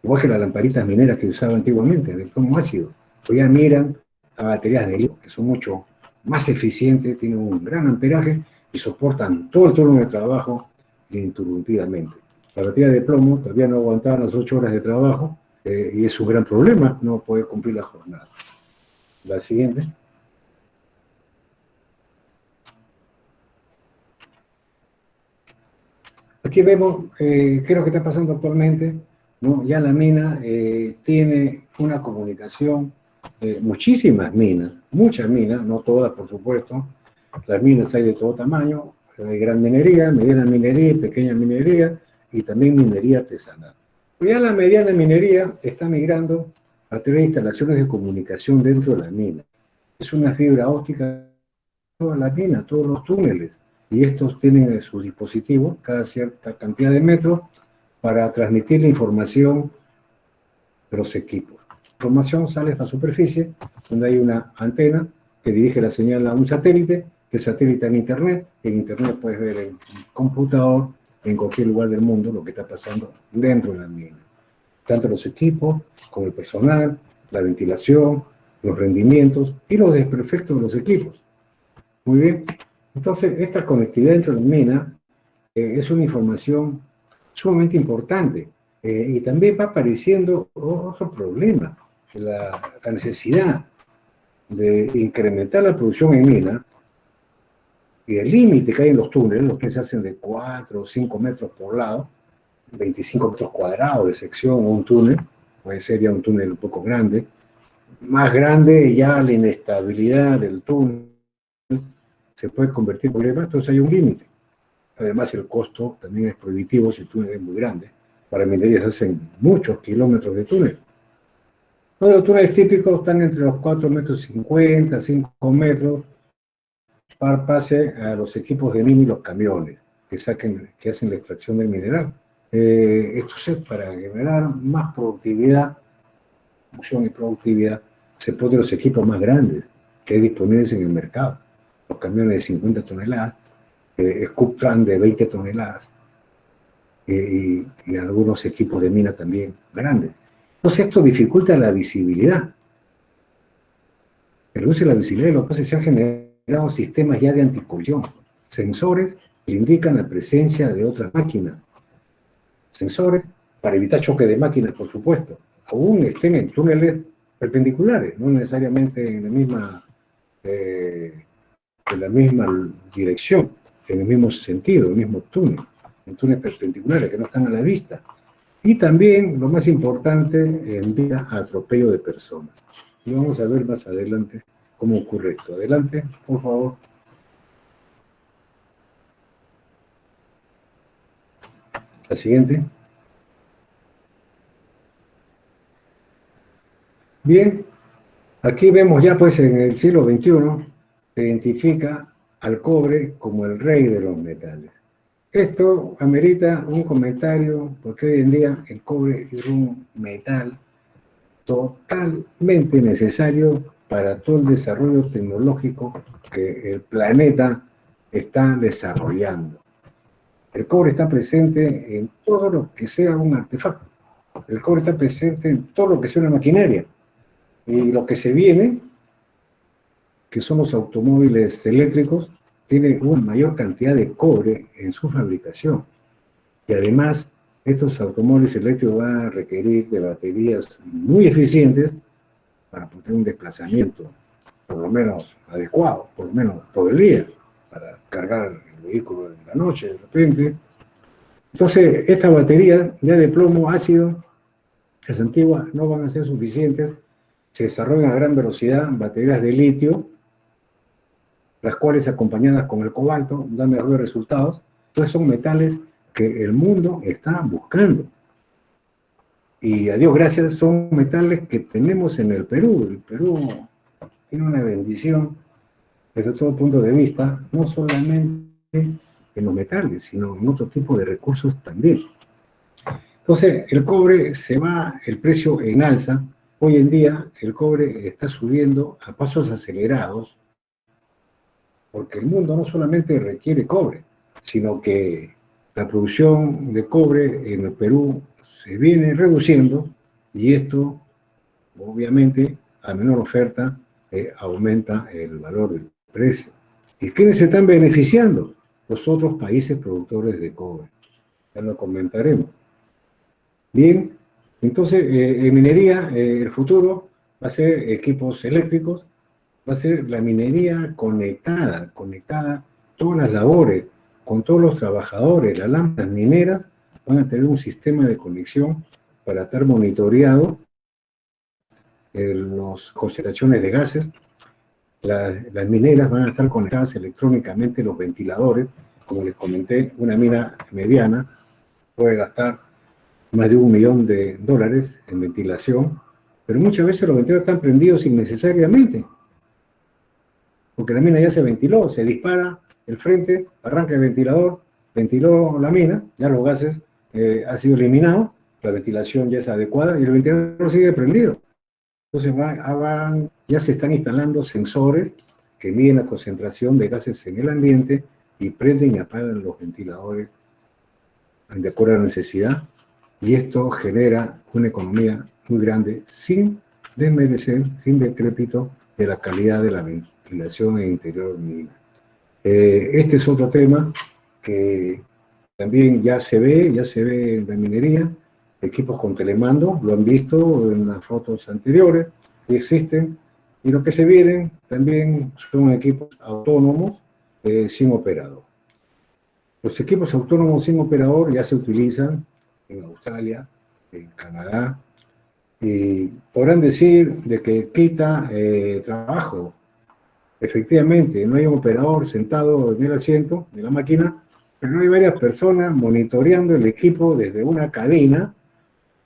Igual que las lamparitas mineras que se usaban antiguamente, de plomo ácido. Hoy ya miran a baterías de litio, que son mucho más eficientes, tienen un gran amperaje y soportan todo el turno de trabajo ininterrumpidamente. La batería de plomo todavía no aguantaban las 8 horas de trabajo y es un gran problema no poder cumplir la jornada. La siguiente. Aquí vemos qué es lo que está pasando actualmente, ¿no? Ya la mina tiene una comunicación, muchísimas minas, muchas minas, no todas por supuesto, las minas hay de todo tamaño, hay gran minería, mediana minería, pequeña minería y también minería artesanal. Pero ya la mediana minería está migrando a tener instalaciones de comunicación dentro de la mina. Es una fibra óptica toda la mina, todos los túneles, y estos tienen sus dispositivos cada cierta cantidad de metros para transmitir la información de los equipos. La información sale a esta superficie, donde hay una antena que dirige la señal a un satélite, que satélite en internet, y en internet puedes ver en computador, en cualquier lugar del mundo, lo que está pasando dentro de la mina. Tanto los equipos, como el personal, la ventilación, los rendimientos y los desperfectos de los equipos. Muy bien. Entonces, esta conectividad entre la mina es una información sumamente importante. Y también va apareciendo otro problema, la necesidad de incrementar la producción en mina y el límite que hay en los túneles se hacen de 4 o 5 metros por lado, 25 metros cuadrados de sección o un túnel, puede ser ya un túnel un poco grande, más grande ya la inestabilidad del túnel se puede convertir en problema, entonces hay un límite. Además, el costo también es prohibitivo si el túnel es muy grande. Para minería se hacen muchos kilómetros de túnel. Los túneles típicos están entre los 4,50 metros, 5 metros, para pase a los equipos de mina y los camiones que hacen la extracción del mineral. Esto es para generar más productividad, función y productividad, se ponen los equipos más grandes que hay disponibles en el mercado. Los camiones de 50 toneladas, scoop tran de 20 toneladas y algunos equipos de mina también grandes. Entonces esto dificulta la visibilidad. Reduce la visibilidad, lo que se han generado sistemas ya de anticolisión, sensores que indican la presencia de otras máquinas, sensores para evitar choque de máquinas, por supuesto, aún estén en túneles perpendiculares, no necesariamente en la misma dirección, en el mismo sentido, en el mismo túnel, en túneles perpendiculares que no están a la vista. Y también, lo más importante, envía a atropello de personas. Y vamos a ver más adelante cómo ocurre esto. Adelante, por favor. La siguiente. Bien, aquí vemos ya pues en el siglo XXI, se identifica al cobre como el rey de los metales. Esto amerita un comentario porque hoy en día el cobre es un metal totalmente necesario para todo el desarrollo tecnológico que el planeta está desarrollando. El cobre está presente en todo lo que sea un artefacto. El cobre está presente en todo lo que sea una maquinaria. Y lo que se viene, que son los automóviles eléctricos, tiene una mayor cantidad de cobre en su fabricación. Y además, estos automóviles eléctricos van a requerir de baterías muy eficientes para poder un desplazamiento por lo menos adecuado, por lo menos todo el día, para cargar el vehículo en la noche de repente. Entonces, estas baterías ya de plomo ácido, las antiguas, no van a ser suficientes. Se desarrollan a gran velocidad baterías de litio, las cuales acompañadas con el cobalto dan mejores resultados. Entonces son metales que el mundo está buscando. Y a Dios gracias, son metales que tenemos en el Perú. El Perú tiene una bendición desde todo punto de vista, no solamente en los metales, sino en otro tipo de recursos también. Entonces, el cobre se va, el precio en alza. Hoy en día, el cobre está subiendo a pasos acelerados, porque el mundo no solamente requiere cobre, sino que la producción de cobre en el Perú se viene reduciendo, y esto, obviamente, a menor oferta, aumenta el valor del precio. ¿Y quiénes se están beneficiando? Los otros países productores de cobre. Ya lo comentaremos. Bien, entonces en minería el futuro va a ser equipos eléctricos, va a ser la minería conectada, todas las labores, con todos los trabajadores, las lámparas mineras van a tener un sistema de conexión para estar monitoreado las concentraciones de gases. Las mineras van a estar conectadas electrónicamente, los ventiladores, como les comenté, una mina mediana puede gastar más de $1 millón en ventilación, pero muchas veces los ventiladores están prendidos innecesariamente, porque la mina ya se ventiló, se dispara el frente, arranca el ventilador, ventiló la mina, ya los gases han sido eliminados, la ventilación ya es adecuada y el ventilador sigue prendido. Entonces ya se están instalando sensores que miden la concentración de gases en el ambiente y prenden y apagan los ventiladores de acuerdo a la necesidad, y esto genera una economía muy grande sin desmerecer, sin decrépito de la calidad de la ventilación en interior mina. Este es otro tema que también ya se ve en la minería, equipos con telemando, lo han visto en las fotos anteriores, que existen, y lo que se vienen también son equipos autónomos sin operador. Los equipos autónomos sin operador ya se utilizan en Australia, en Canadá, y podrán decir de que quita trabajo. Efectivamente, no hay un operador sentado en el asiento de la máquina, pero hay varias personas monitoreando el equipo desde una cadena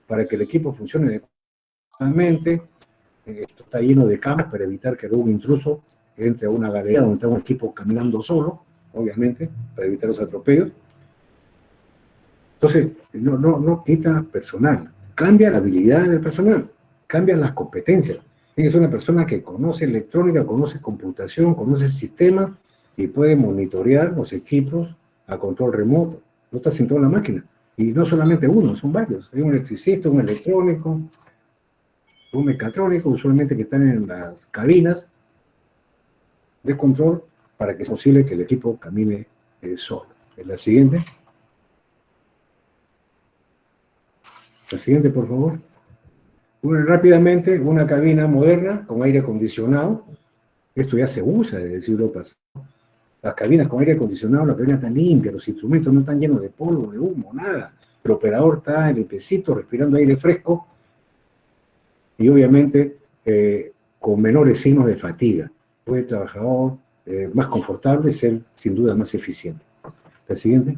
para que el equipo funcione adecuadamente. Esto está lleno de cámaras para evitar que algún intruso entre a una galería donde está un equipo caminando solo, obviamente, para evitar los atropellos. Entonces, no quita personal, cambia la habilidad del personal, cambia las competencias. Es una persona que conoce electrónica, conoce computación, conoce sistemas y puede monitorear los equipos a control remoto. No está sentado en la máquina. Y no solamente uno, son varios. Hay un electricista, un electrónico, un mecatrónico, usualmente que están en las cabinas de control para que sea posible que el equipo camine solo. En la siguiente. La siguiente, por favor. Rápidamente, una cabina moderna con aire acondicionado. Esto ya se usa desde el siglo pasado. Las cabinas con aire acondicionado, la cabina está limpia, los instrumentos no están llenos de polvo, de humo, nada. El operador está limpiecito, respirando aire fresco y obviamente con menores signos de fatiga. Puede el trabajador más confortable ser sin duda más eficiente. La siguiente.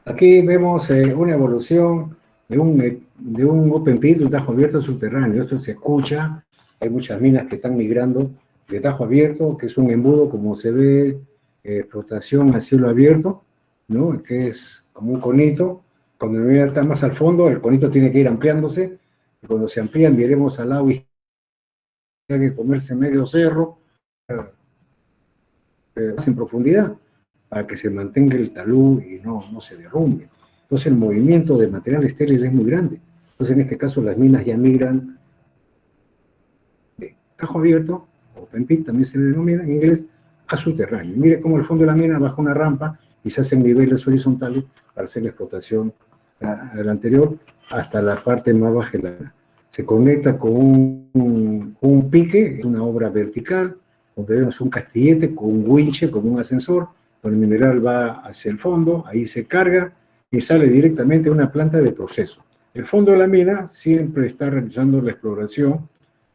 Aquí vemos una evolución de un open pit, un tajo abierto subterráneo. Esto se escucha, hay muchas minas que están migrando de tajo abierto, que es un embudo, como se ve, explotación a cielo abierto, ¿no? Que es como un conito. Cuando la mina está más al fondo, el conito tiene que ir ampliándose, y cuando se amplían, veremos al lado y tiene que comerse medio cerro, más en profundidad, para que se mantenga el talud y no se derrumbe. Entonces el movimiento de material estéril es muy grande. Entonces en este caso las minas ya migran de tajo abierto, open pit también se le denomina en inglés, a subterráneo. Mire cómo el fondo de la mina baja una rampa y se hacen niveles horizontales para hacer la explotación del anterior hasta la parte más baja de la mina. Se conecta con un pique, una obra vertical, donde vemos un castillete con un winche, como un ascensor, donde el mineral va hacia el fondo, ahí se carga y sale directamente a una planta de proceso. El fondo de la mina siempre está realizando la exploración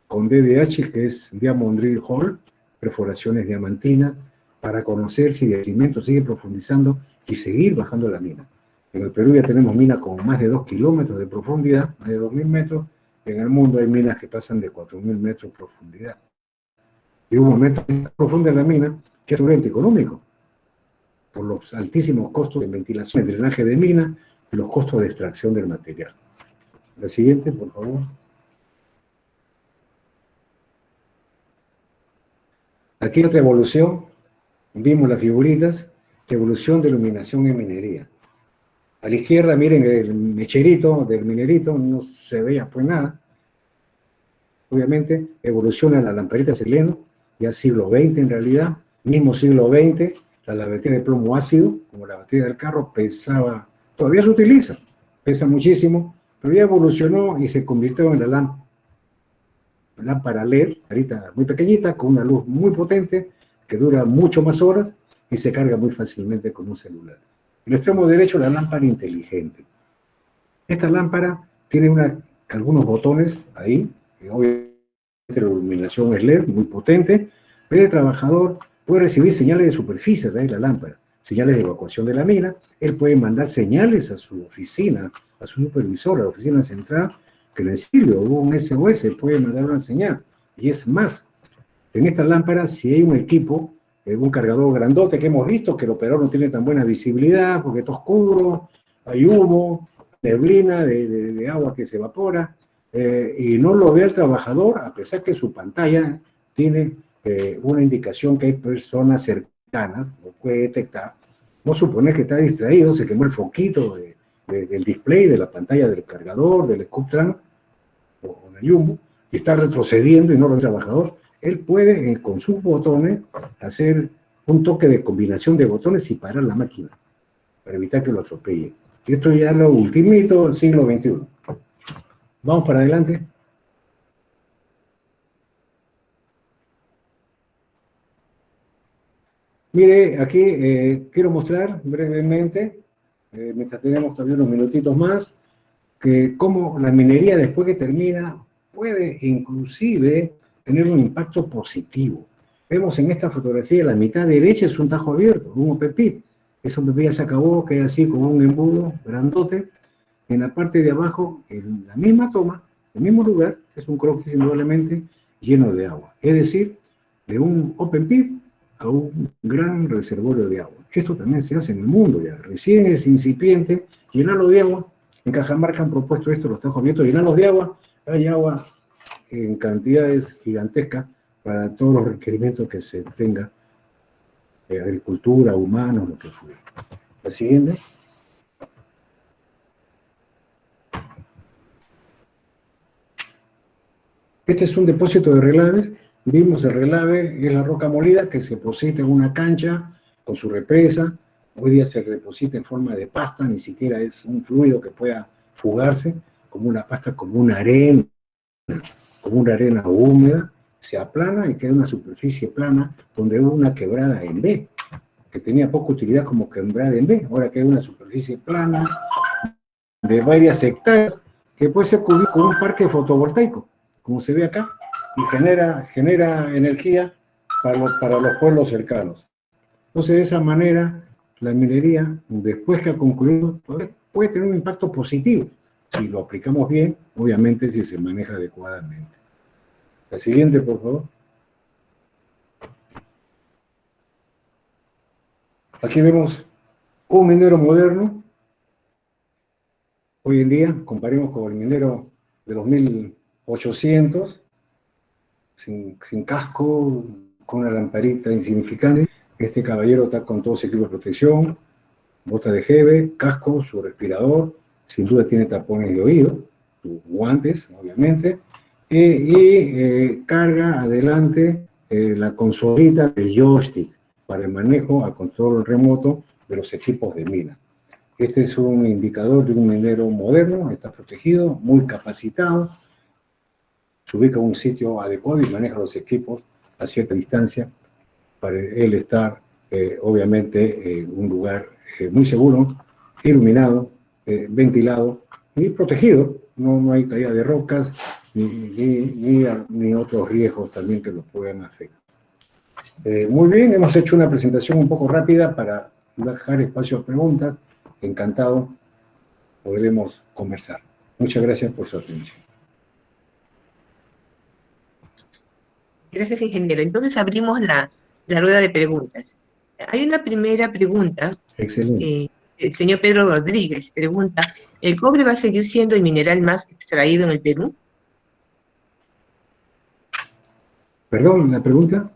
con DDH, que es Diamond Drill Hole, perforaciones diamantinas, para conocer si el yacimiento sigue profundizando y seguir bajando la mina. En el Perú ya tenemos minas con más de 2 kilómetros de profundidad, más de 2.000 metros. En el mundo hay minas que pasan de 4.000 metros de profundidad. Y hubo un momento tan profundo en la mina que es un ente económico, por los altísimos costos de ventilación, de drenaje de mina y los costos de extracción del material. La siguiente, por favor. Aquí otra evolución, vimos las figuritas, evolución de iluminación en minería. A la izquierda, miren el mecherito del minerito, no se veía pues nada. Obviamente, evoluciona la lamparita seleno, ya siglo XX en realidad, mismo siglo XX, la batería de plomo ácido, como la batería del carro, pesaba, todavía se utiliza, pesa muchísimo, pero ya evolucionó y se convirtió en la lámpara LED, ahorita muy pequeñita, con una luz muy potente, que dura mucho más horas y se carga muy fácilmente con un celular. En el extremo derecho, la lámpara inteligente. Esta lámpara tiene algunos botones ahí, que obviamente la iluminación es LED, muy potente, pero el trabajador puede recibir señales de superficie de la lámpara, señales de evacuación de la mina, él puede mandar señales a su oficina, a su supervisor, a la oficina central, que le sirve, o un SOS, puede mandar una señal. Y es más, en esta lámpara, si hay un equipo, un cargador grandote que hemos visto, que el operador no tiene tan buena visibilidad, porque está oscuro, hay humo, neblina de agua que se evapora, y no lo ve el trabajador, a pesar que su pantalla tiene una indicación que hay personas cercanas, lo puede detectar, no suponer que está distraído, se quemó el foquito del display, de la pantalla del cargador, del Scooptran, o del Jumbo, y está retrocediendo y no lo ve el trabajador. Él puede, con sus botones, hacer un toque de combinación de botones y parar la máquina, para evitar que lo atropelle. Y esto ya es lo ultimito del siglo XXI. Vamos para adelante. Mire, aquí quiero mostrar brevemente, mientras tenemos todavía unos minutitos más, que cómo la minería después que termina puede inclusive tener un impacto positivo. Vemos en esta fotografía, la mitad derecha es un tajo abierto, un open pit. Ese open pit ya se acabó, queda así como un embudo grandote. En la parte de abajo, en la misma toma, el mismo lugar, es un croquis indudablemente lleno de agua. Es decir, de un open pit a un gran reservorio de agua. Esto también se hace en el mundo ya. Recién es incipiente, llenarlo de agua. En Cajamarca han propuesto esto, los tajos abiertos, llenarlos de agua. Hay agua en cantidades gigantescas para todos los requerimientos que se tenga de agricultura, humanos, lo que fuera. La siguiente. Este es un depósito de relaves. Vimos el relave, es la roca molida que se deposita en una cancha con su represa. Hoy día se deposita en forma de pasta, ni siquiera es un fluido que pueda fugarse, como una pasta, como una arena húmeda, se aplana y queda una superficie plana donde hubo una quebrada en B, que tenía poca utilidad como quebrada en B. Ahora queda una superficie plana de varias hectáreas que puede ser cubierta con un parque fotovoltaico, como se ve acá, y genera energía para los pueblos cercanos. Entonces, de esa manera, la minería, después que ha concluido, puede tener un impacto positivo, si lo aplicamos bien, obviamente si se maneja adecuadamente. La siguiente, por favor. Aquí vemos un minero moderno. Hoy en día, comparemos con el minero de los 1800, sin casco, con una lamparita insignificante. Este caballero está con todo su equipo de protección, botas de jeve, casco, su respirador, sin duda tiene tapones de oído, sus guantes, obviamente, y carga adelante la consolita del joystick para el manejo a control remoto de los equipos de mina. Este es un indicador de un minero moderno, está protegido, muy capacitado, se ubica en un sitio adecuado y maneja los equipos a cierta distancia para él estar, obviamente, en un lugar muy seguro, iluminado, ventilado y protegido. No hay caída de rocas ni otros riesgos también que los puedan afectar. Muy bien, hemos hecho una presentación un poco rápida para dejar espacio a preguntas. Encantado, podremos conversar. Muchas gracias por su atención. Gracias, ingeniero. Entonces abrimos la rueda de preguntas. Hay una primera pregunta. Excelente. El señor Pedro Rodríguez pregunta, ¿el cobre va a seguir siendo el mineral más extraído en el Perú? Perdón, la pregunta.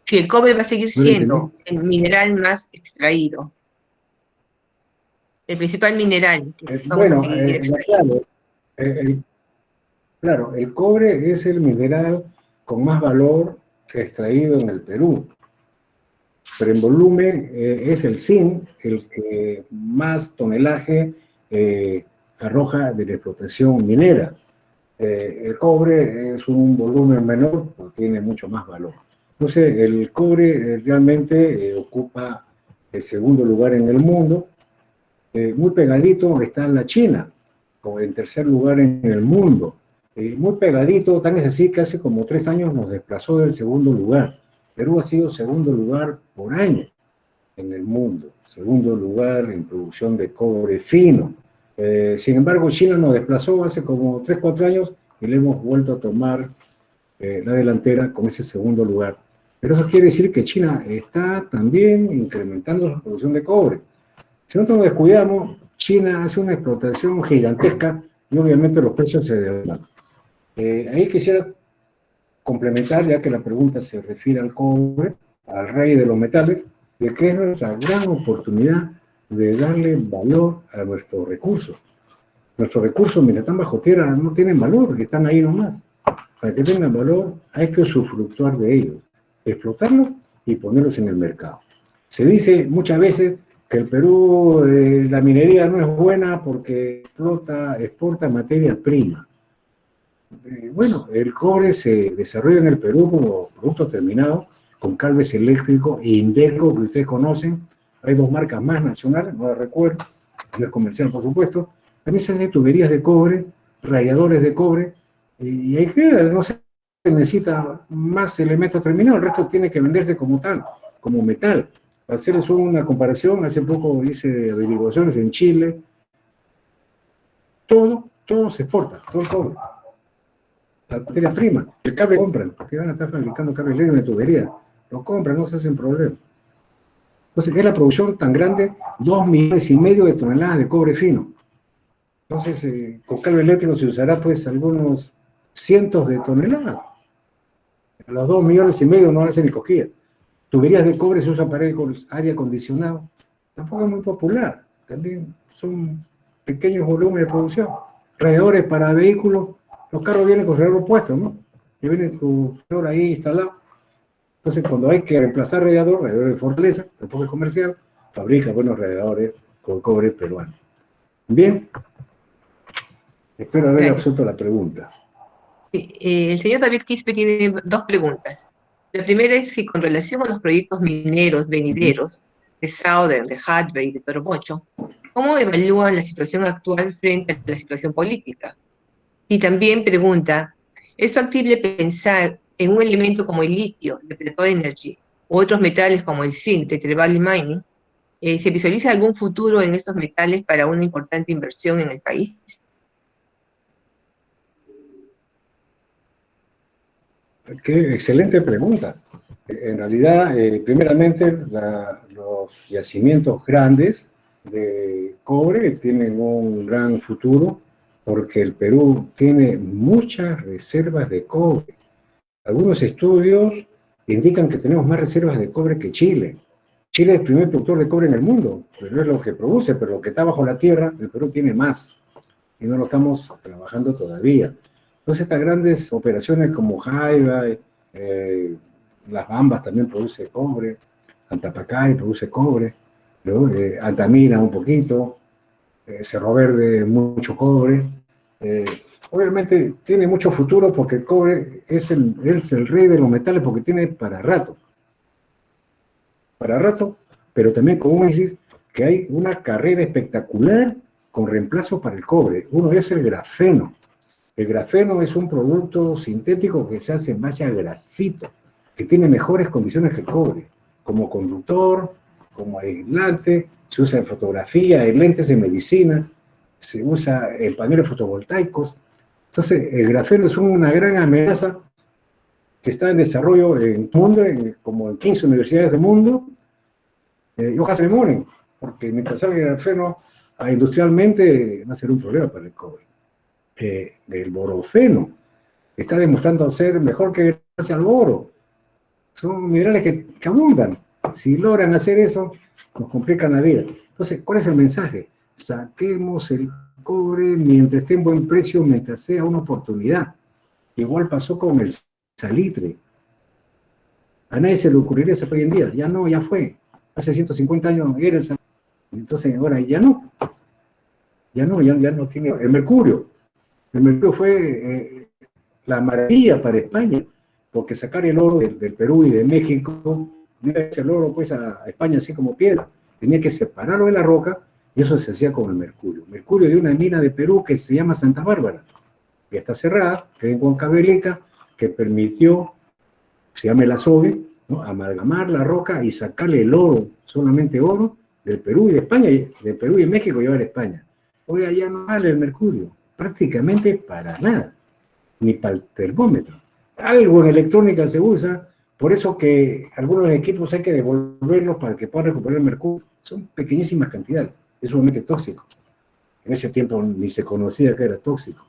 Si el cobre va a seguir No la entendí. siendo el mineral más extraído, el principal mineral que vamos a Bueno, seguir extrayendo. el- claro, el cobre es el mineral con más valor extraído en el Perú, pero en volumen es el zinc el que más tonelaje arroja de la explotación minera. El cobre es un volumen menor porque tiene mucho más valor. Entonces, el cobre realmente ocupa el segundo lugar en el mundo. Muy pegadito está la China, como en tercer lugar en el mundo. Muy pegadito, tan es así que hace como 3 años nos desplazó del segundo lugar. Perú ha sido segundo lugar por año en el mundo, segundo lugar en producción de cobre fino. Sin embargo, China nos desplazó hace como 3, 4 años y le hemos vuelto a tomar la delantera con ese segundo lugar. Pero eso quiere decir que China está también incrementando su producción de cobre. Si nosotros nos descuidamos, China hace una explotación gigantesca y obviamente los precios se devalúan. Ahí quisiera complementar, ya que la pregunta se refiere al cobre, al rey de los metales, de que es nuestra gran oportunidad de darle valor a nuestros recursos. Nuestros recursos, mientras están bajo tierra, no tienen valor, porque están ahí nomás. Para que tengan valor, hay que usufructuar de ellos, explotarlos y ponerlos en el mercado. Se dice muchas veces que el Perú, la minería no es buena porque exporta materia prima. Bueno, el cobre se desarrolla en el Perú como producto terminado, con Calves Eléctrico e Indeco, que ustedes conocen. Hay 2 marcas más nacionales, no las recuerdo, no es comercial, por supuesto. También se hacen tuberías de cobre, radiadores de cobre, y ahí queda, no se necesita más elementos terminados, el resto tiene que venderse como tal, como metal. Para hacerles una comparación, hace poco hice averiguaciones en Chile, todo se exporta, todo el cobre. La materia prima, el cable compran, porque van a estar fabricando cables LED de tubería, lo compran, no se hacen problema. Entonces, es la producción tan grande, 2,5 millones de toneladas de cobre fino. Entonces, con cable eléctrico se usará pues algunos cientos de toneladas. A los 2,5 millones no hacen ni cosquilla. Tuberías de cobre se usan para aire acondicionado. Tampoco es muy popular. También son pequeños volúmenes de producción. Radiadores para vehículos. Los carros vienen con radiador puesto, ¿no? Y viene tu radiador ahí instalado. Entonces, cuando hay que reemplazar radiador de Fortaleza, tampoco es comercial, fabrica buenos radiadores con cobre peruano. Bien. Espero haber absuelto la pregunta. El señor David Quispe tiene 2 preguntas. La primera es si con relación a los proyectos mineros venideros de Southern, de Hudbay y de Toromocho, ¿cómo evalúan la situación actual frente a la situación política? Y también pregunta, ¿es factible pensar en un elemento como el litio de Plateau Energy u otros metales como el zinc de Trevally Mining? ¿Se visualiza algún futuro en estos metales para una importante inversión en el país? Qué excelente pregunta. En realidad, primeramente, los yacimientos grandes de cobre tienen un gran futuro porque el Perú tiene muchas reservas de cobre. Algunos estudios indican que tenemos más reservas de cobre que Chile. Chile es el primer productor de cobre en el mundo, pero no es lo que produce, pero lo que está bajo la tierra, el Perú tiene más y no lo estamos trabajando todavía. Entonces, estas grandes operaciones como Jaiba, Las Bambas también produce cobre, Antapacay produce cobre, ¿no? Altamira un poquito, Cerro Verde mucho cobre. Obviamente tiene mucho futuro porque el cobre es el rey de los metales porque tiene para rato, pero también como un dices que hay una carrera espectacular con reemplazo para el cobre. Uno es el grafeno. El grafeno es un producto sintético que se hace en base a grafito, que tiene mejores condiciones que el cobre, como conductor, como aislante, se usa en fotografía, en lentes de medicina, se usa en paneles fotovoltaicos. Entonces, el grafeno es una gran amenaza que está en desarrollo en el mundo, como en 15 universidades del mundo, y ojalá se demoren, porque mientras salga el grafeno industrialmente va a ser un problema para el cobre. El borofeno está demostrando ser mejor que gracias al boro. Son minerales que abundan. Si logran hacer eso, nos complican la vida. Entonces, ¿cuál es el mensaje? Saquemos el cobre mientras esté en buen precio, mientras sea una oportunidad. Igual pasó con el salitre. A nadie se le ocurriría hacer hoy en día. Ya no, ya fue. Hace 150 años era el salitre. Entonces, ahora ya no. Ya no tiene. El mercurio. El mercurio fue la maravilla para España, porque sacar el oro del Perú y de México, no era el oro pues a España así como piedra. Tenía que separarlo de la roca, y eso se hacía con el mercurio. Mercurio de una mina de Perú que se llama Santa Bárbara, que está cerrada, que es en Huancavelica, que permitió, se llama el azogue, ¿no?, amalgamar la roca y sacarle el oro, solamente oro, del Perú y de España, de Perú y de México llevar a España. Hoy allá no vale el mercurio, prácticamente para nada, ni para el termómetro. Algo en electrónica se usa, por eso que algunos equipos hay que devolverlos para que puedan recuperar el mercurio. Son pequeñísimas cantidades, es sumamente tóxico. En ese tiempo ni se conocía que era tóxico.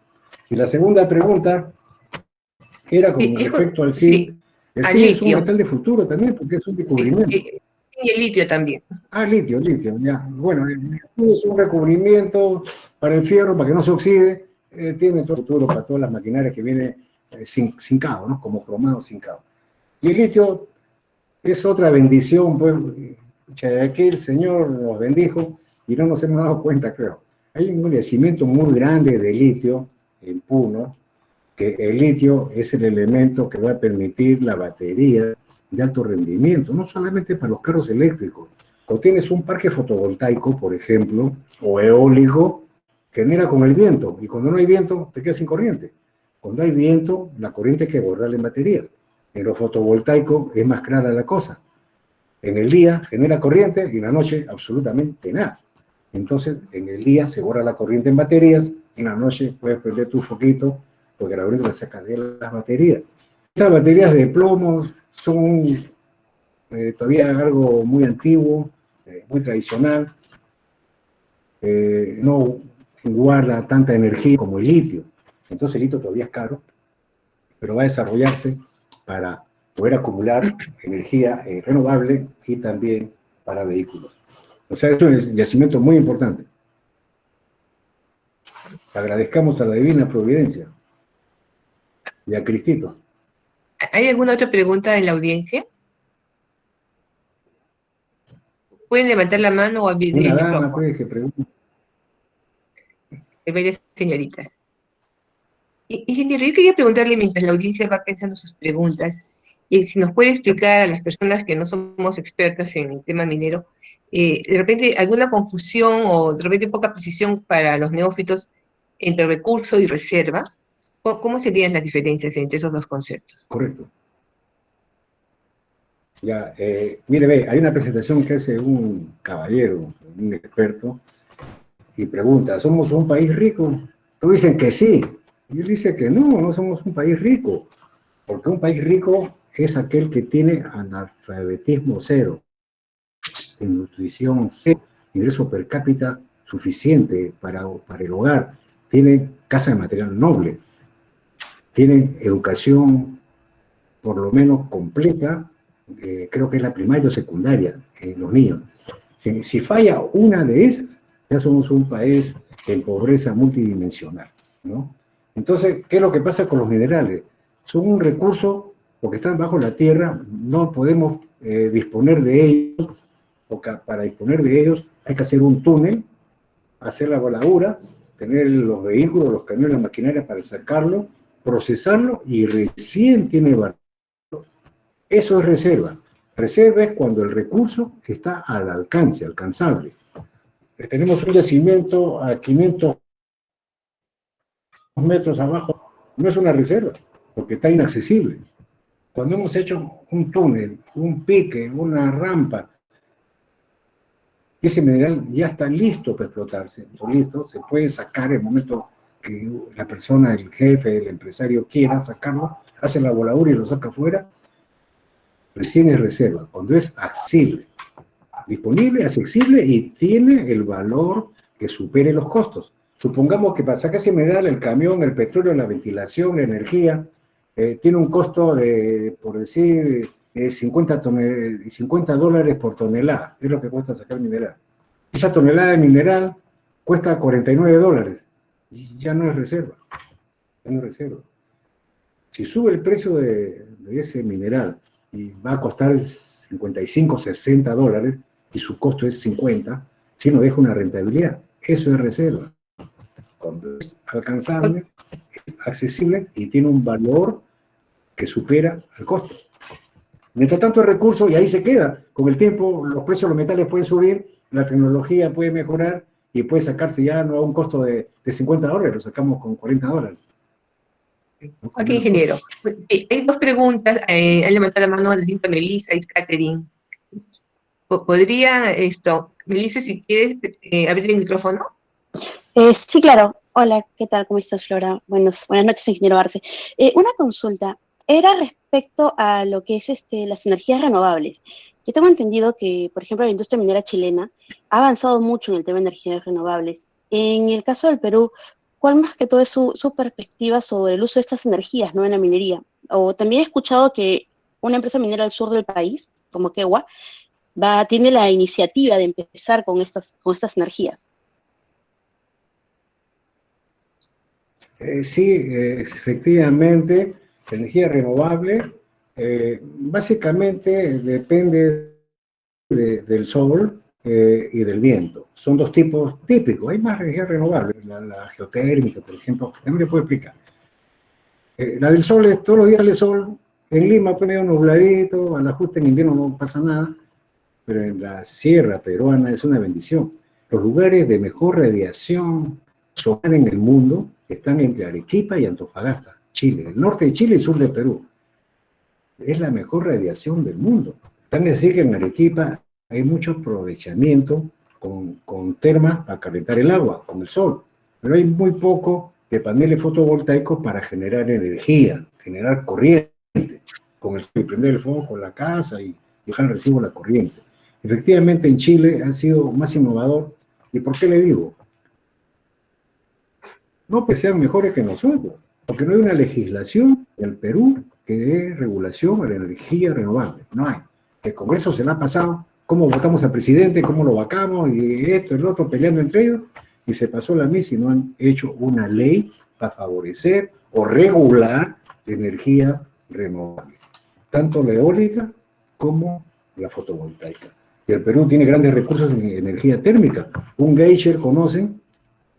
Y la segunda pregunta era con respecto al zinc. Sí, El al zinc es un litio. metal de futuro también, porque es un descubrimiento. Y el litio también. Ah, litio, ya. Bueno, es un recubrimiento para el fierro, para que no se oxide. Tiene todo el futuro para todas las maquinarias que viene zincado, ¿no? Como cromado zincado. Y el litio es otra bendición, pues, aquí el Señor nos bendijo y no nos hemos dado cuenta, creo. Hay un yacimiento muy grande de litio en Puno, que el litio es el elemento que va a permitir la batería de alto rendimiento, no solamente para los carros eléctricos. Cuando tienes un parque fotovoltaico, por ejemplo, o eólico, genera con el viento, y cuando no hay viento, te quedas sin corriente. Cuando hay viento, la corriente hay que guardarla en batería. En lo fotovoltaico es más clara la cosa. En el día genera corriente y en la noche absolutamente nada. Entonces, en el día se guarda la corriente en baterías, en la noche puedes prender tu foquito porque la corriente la saca de las baterías. Estas baterías de plomo son todavía algo muy antiguo, muy tradicional. No guarda tanta energía como el litio. Entonces el litio todavía es caro, pero va a desarrollarse para poder acumular energía renovable y también para vehículos. O sea, es un yacimiento muy importante. Agradezcamos a la divina providencia y a Cristito. ¿Hay alguna otra pregunta en la audiencia? Pueden levantar la mano o abrir Una el dama, micrófono. pues, que pregunta. Hay varias señoritas. Ingeniero, yo quería preguntarle, mientras la audiencia va pensando sus preguntas, y si nos puede explicar a las personas que no somos expertas en el tema minero, de repente alguna confusión o de repente poca precisión para los neófitos entre recurso y reserva. ¿Cómo serían las diferencias entre esos dos conceptos? Correcto. Ya, mire, ve, hay una presentación que hace un caballero, un experto, y pregunta, ¿somos un país rico? Todos dicen que sí. Y él dice que no, no somos un país rico. Porque un país rico es aquel que tiene analfabetismo cero, nutrición cero, ingreso per cápita suficiente para el hogar, tienen casa de material noble, tienen educación por lo menos completa, creo que es la primaria o secundaria en los niños. Si falla una de esas, ya somos un país en pobreza multidimensional, ¿no? Entonces, ¿qué es lo que pasa con los minerales? Son un recurso, porque están bajo la tierra, no podemos disponer de ellos, porque para disponer de ellos hay que hacer un túnel, hacer la voladura, tener los vehículos, los camiones, la maquinaria para sacarlo, procesarlo y recién tiene valor. Eso es reserva. Reserva es cuando el recurso está al alcance, alcanzable. Tenemos un yacimiento a 500 metros abajo, no es una reserva, porque está inaccesible. Cuando hemos hecho un túnel, un pique, una rampa, ese mineral ya está listo para explotarse, listo, se puede sacar en el momento que la persona, el jefe, el empresario quiera sacarlo, hace la voladura y lo saca afuera, recién es reserva, cuando es accesible, disponible, accesible y tiene el valor que supere los costos. Supongamos que para sacar ese mineral, el camión, el petróleo, la ventilación, la energía, tiene un costo de, por decir, $50 por tonelada, es lo que cuesta sacar mineral. Esa tonelada de mineral cuesta $49 y ya no es reserva, ya no es reserva. Si sube el precio de ese mineral y va a costar 55, $60 y su costo es 50, si no deja una rentabilidad, eso es reserva. Cuando es alcanzable, es accesible y tiene un valor que supera el costo. Mientras tanto el recurso, y ahí se queda, con el tiempo los precios de los metales pueden subir, la tecnología puede mejorar y puede sacarse ya no a un costo de $50, lo sacamos con $40. Ok, ingeniero. Sí, hay dos preguntas. Han levantado la mano la señorita Melissa y Catherine. ¿Podría Melissa, si quieres, abrir el micrófono? Sí, claro. Hola, ¿qué tal? ¿Cómo estás, Flora? Buenas noches, ingeniero Arce. Una consulta. Era respecto a lo que es las energías renovables. Yo tengo entendido que, por ejemplo, la industria minera chilena ha avanzado mucho en el tema de energías renovables. En el caso del Perú, ¿cuál más que todo es su perspectiva sobre el uso de estas energías, ¿no? En la minería? O también he escuchado que una empresa minera al sur del país, como Quegua, tiene la iniciativa de empezar con estas energías. Sí, efectivamente, la energía renovable básicamente depende del sol y del viento. Son dos tipos típicos. Hay más energía renovable, la geotérmica, por ejemplo, también le puedo explicar. La del sol es todos los días el sol. En Lima pone un nubladito, al ajuste en invierno no pasa nada, pero en la sierra peruana es una bendición. Los lugares de mejor radiación solar en el mundo están entre Arequipa y Antofagasta, Chile, el norte de Chile y sur de Perú. Es la mejor radiación del mundo. Tan así que en Arequipa hay mucho aprovechamiento con termas para calentar el agua, con el sol, pero hay muy poco de paneles fotovoltaicos para generar energía, generar corriente, con el y prender el fuego con la casa y dejar el recibo la corriente. Efectivamente, en Chile ha sido más innovador. ¿Y por qué le digo? No que sean mejores que nosotros, porque no hay una legislación en el Perú que dé regulación a la energía renovable. No hay. El Congreso se la ha pasado, cómo votamos al presidente, cómo lo vacamos, y esto, el otro, peleando entre ellos, y se pasó la misa y no han hecho una ley para favorecer o regular la energía renovable, tanto la eólica como la fotovoltaica. Y el Perú tiene grandes recursos en energía térmica. Un geyser, conocen,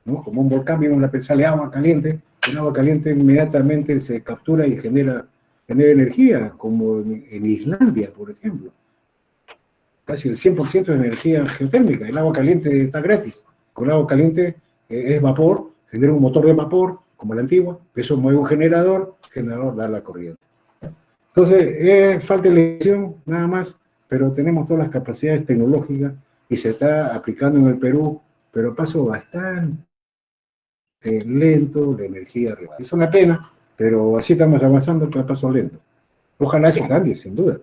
¿no? Como un volcán, vimos sale agua caliente, el agua caliente inmediatamente se captura y genera energía, como en Islandia, por ejemplo. Casi el 100% de energía geotérmica, el agua caliente está gratis. Con el agua caliente es vapor, genera un motor de vapor, como la antigua, eso mueve un generador, el generador da la corriente. Entonces, falta elección, nada más, pero tenemos todas las capacidades tecnológicas y se está aplicando en el Perú, pero a paso bastante lento la energía renovable. Es una pena, pero así estamos avanzando a paso lento. Ojalá eso cambie, sin duda.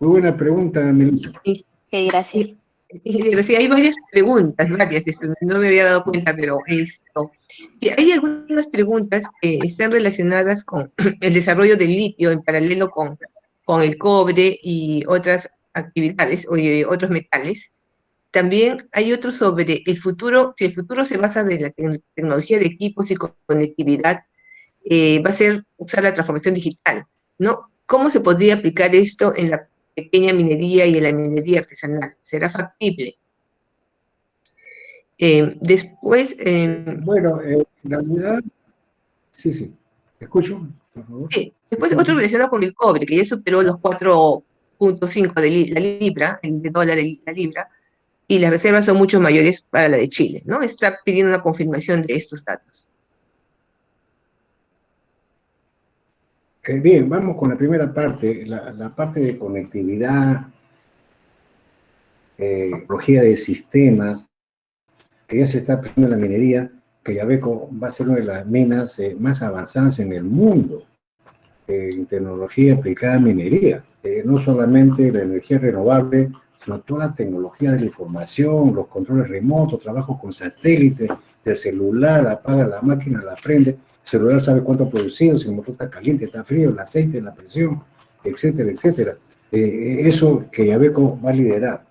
Muy buena pregunta, Melissa. Sí, gracias. Sí, hay varias preguntas, varias, no me había dado cuenta, pero sí, hay algunas preguntas que están relacionadas con el desarrollo del litio en paralelo con el cobre y otras actividades o otros metales. También hay otro sobre el futuro, si el futuro se basa en la tecnología de equipos y conectividad, va a ser usar la transformación digital, ¿no? ¿Cómo se podría aplicar esto en la pequeña minería y en la minería artesanal? ¿Será factible? Después... bueno, en realidad, sí, escucho, por favor. Sí, después otro relacionado con el cobre, que ya superó los 4.5 de la libra, el de dólar la libra, y las reservas son mucho mayores para la de Chile, ¿no? Está pidiendo una confirmación de estos datos. Bien, vamos con la primera parte, la parte de conectividad, tecnología de sistemas, que ya se está aplicando en la minería, que Yabeco va a ser una de las minas más avanzadas en el mundo. en tecnología aplicada a minería. No solamente la energía renovable, sino toda la tecnología de la información, los controles remotos, trabajo con satélite, del celular, apaga la máquina, la prende, el celular sabe cuánto ha producido, si el motor está caliente, está frío, el aceite, la presión, etcétera, etcétera. Eso que Yabeco va a liderar,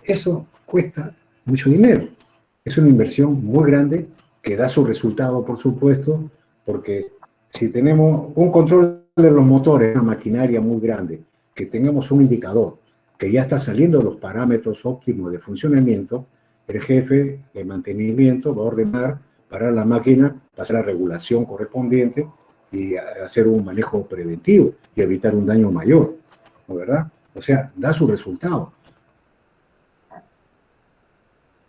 eso cuesta mucho dinero. Es una inversión muy grande que da su resultado, por supuesto, porque si tenemos un control de los motores, una maquinaria muy grande, que tengamos un indicador que ya está saliendo de los parámetros óptimos de funcionamiento, el jefe de mantenimiento va a ordenar parar la máquina, pasar la regulación correspondiente y hacer un manejo preventivo y evitar un daño mayor, ¿no, verdad? O sea, da su resultado.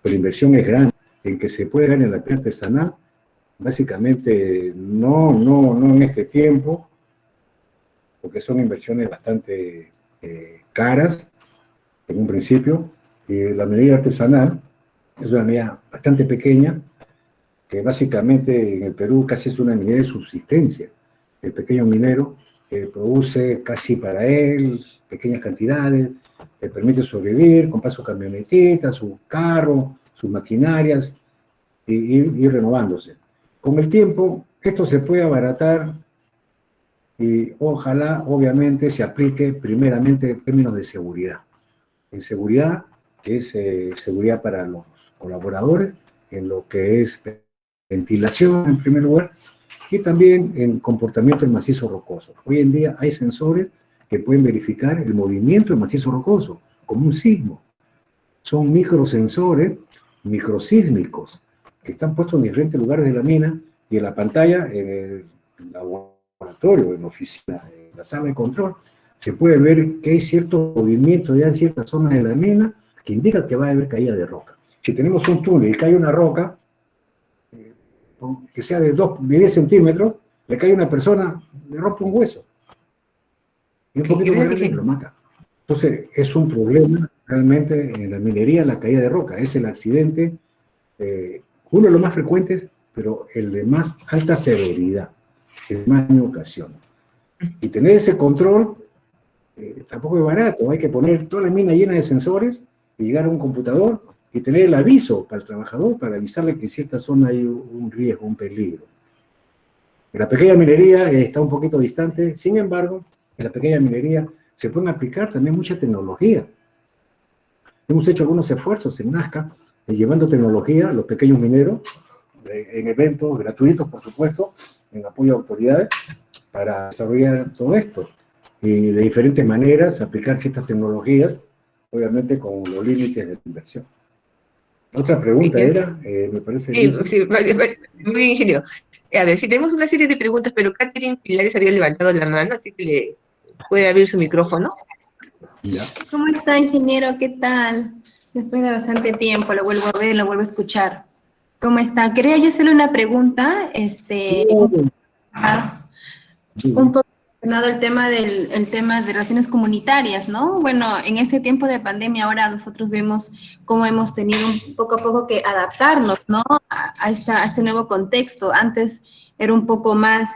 Pero la inversión es grande. En que se puede ganar en la actividad artesanal, básicamente no en este tiempo, porque son inversiones bastante caras en un principio. La minería artesanal es una minería bastante pequeña, que básicamente en el Perú casi es una minería de subsistencia. El pequeño minero produce casi para él pequeñas cantidades, le permite sobrevivir, comprar su camionetita, su carro, sus maquinarias, y ir renovándose. Con el tiempo, esto se puede abaratar y ojalá, obviamente, se aplique primeramente en términos de seguridad. En seguridad, que es seguridad para los colaboradores, en lo que es ventilación, en primer lugar, y también en comportamiento del macizo rocoso. Hoy en día hay sensores que pueden verificar el movimiento del macizo rocoso, como un sismo. Son microsensores, microsísmicos, que están puestos en diferentes lugares de la mina, y en la pantalla, en el laboratorio, en la oficina, en la sala de control, se puede ver que hay cierto movimiento ya en ciertas zonas de la mina que indica que va a haber caída de roca. Si tenemos un túnel y cae una roca, que sea de 10 centímetros, le cae a una persona, le rompe un hueso. Y un poquito más grande lo mata. Entonces, es un problema realmente en la minería, la caída de roca. Es el accidente, uno de los más frecuentes, pero el de más alta severidad, el más en ocasión. Y tener ese control tampoco es barato. Hay que poner toda la mina llena de sensores y llegar a un computador y tener el aviso para el trabajador, para avisarle que en cierta zona hay un riesgo, un peligro. La pequeña minería está un poquito distante, sin embargo, en la pequeña minería se pueden aplicar también mucha tecnología. Hemos hecho algunos esfuerzos en Nazca, llevando tecnología a los pequeños mineros, en eventos gratuitos, por supuesto, en apoyo a autoridades, para desarrollar todo esto. Y de diferentes maneras, aplicar ciertas tecnologías, obviamente con los límites de la inversión. Otra pregunta era, me parece... Sí, muy bien, ingeniero. A ver, si tenemos una serie de preguntas, pero Catherine Pilares había levantado la mano, así que le puede abrir su micrófono. Ya. ¿Cómo está, ingeniero? ¿Qué tal? Después de bastante tiempo, lo vuelvo a ver, lo vuelvo a escuchar. ¿Cómo está? Quería yo hacerle una pregunta, un poco relacionado al tema el tema de relaciones comunitarias, ¿no? Bueno, en ese tiempo de pandemia ahora nosotros vemos cómo hemos tenido poco a poco que adaptarnos, ¿no? A este nuevo contexto. Antes era un poco más,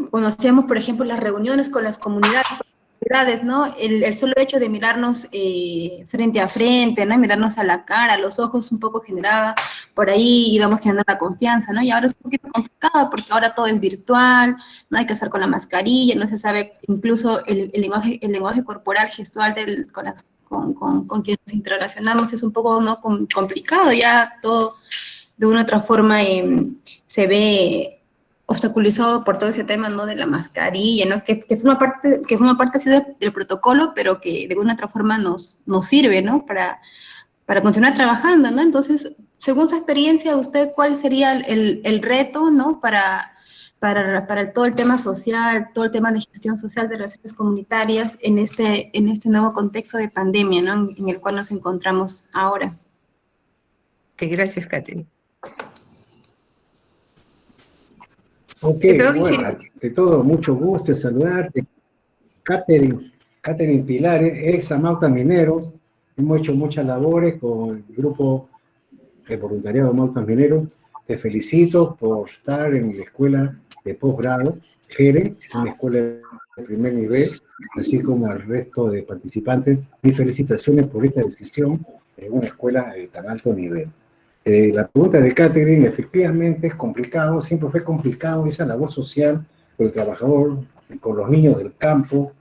conocíamos, por ejemplo, las reuniones con las comunidades, ¿no? El solo hecho de mirarnos frente a frente, ¿no? Y mirarnos a la cara, a los ojos, un poco generaba, por ahí íbamos generando la confianza, ¿no? Y ahora es un poquito complicado porque ahora todo es virtual, no hay que estar con la mascarilla, no se sabe incluso el lenguaje corporal, gestual con quien nos interrelacionamos es un poco, ¿no? complicado, ya todo de una u otra forma se ve obstaculizado por todo ese tema, ¿no? De la mascarilla, ¿no? Que forma parte así del protocolo, pero que de alguna otra forma nos sirve, ¿no? Para continuar trabajando, ¿no? Entonces, según su experiencia, ¿usted cuál sería el reto, ¿no? Para todo el tema social, todo el tema de gestión social de relaciones comunitarias en este nuevo contexto de pandemia, ¿no? En el cual nos encontramos ahora. Gracias, Catherine. Ok, bueno, de todo, mucho gusto de saludarte. Catherine Pilares, ex Amauta Mineros. Hemos hecho muchas labores con el grupo de voluntariado Amauta Mineros. Te felicito por estar en la escuela de posgrado. Jere, es una escuela de primer nivel, así como al resto de participantes. Mis felicitaciones por esta decisión en una escuela de tan alto nivel. La pregunta de Catherine, efectivamente es complicado, siempre fue complicado esa labor social con el trabajador, con los niños del campo,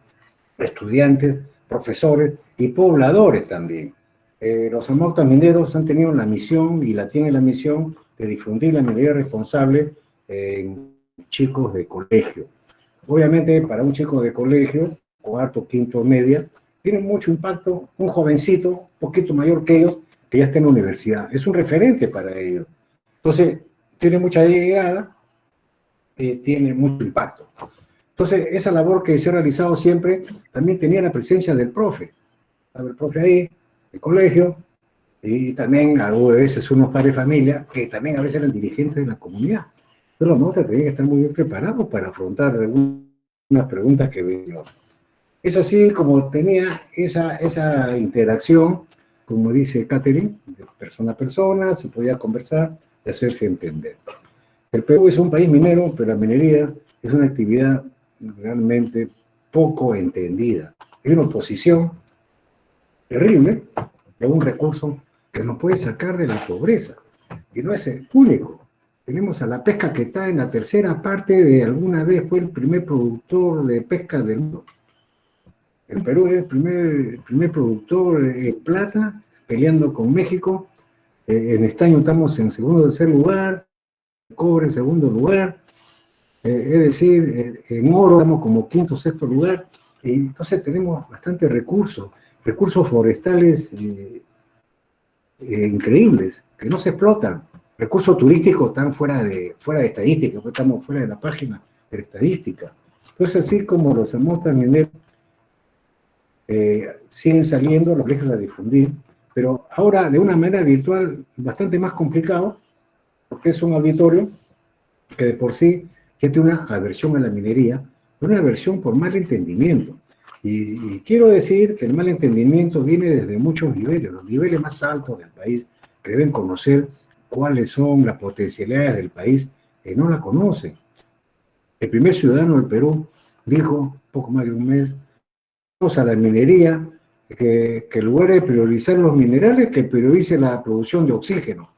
estudiantes, profesores y pobladores también. Los amautas mineros han tenido la misión, y la tienen la misión, de difundir la minería responsable en chicos de colegio. Obviamente, para un chico de colegio, cuarto, quinto, media, tiene mucho impacto un jovencito, un poquito mayor que ellos, que ya está en la universidad. Es un referente para ellos. Entonces, tiene mucha llegada, tiene mucho impacto. Entonces, esa labor que se ha realizado siempre, también tenía la presencia del profe. Estaba el profe ahí, el colegio, y también a veces unos padres de familia, que también a veces eran dirigentes de la comunidad. Pero los maestros tenían que estar muy bien preparados para afrontar algunas preguntas que venían. Es así como tenía esa interacción, como dice Catherine, de persona a persona, se podía conversar y hacerse entender. El Perú es un país minero, pero la minería es una actividad realmente poco entendida. Es una oposición terrible de un recurso que nos puede sacar de la pobreza. Y no es el único. Tenemos a la pesca, que está en la tercera parte de alguna vez fue el primer productor de pesca del mundo. El Perú es el primer productor de plata, peleando con México. En estaño estamos en segundo o tercer lugar, cobre en segundo lugar. Es decir, en oro estamos como quinto o sexto lugar. Y entonces tenemos bastantes recursos forestales increíbles, que no se explotan. Recursos turísticos están fuera de estadística, porque estamos fuera de la página de la estadística. Entonces, así como los amautas mineros siguen saliendo, los dejan a difundir, pero ahora de una manera virtual bastante más complicado, porque es un auditorio que de por sí ya tiene una aversión a la minería, una aversión por mal entendimiento. Y quiero decir que el mal entendimiento viene desde muchos niveles, los niveles más altos del país, que deben conocer cuáles son las potencialidades del país, que no la conocen. El primer ciudadano del Perú dijo, poco más de un mes, vamos a la minería, que en lugar de priorizar los minerales, que priorice la producción de oxígeno.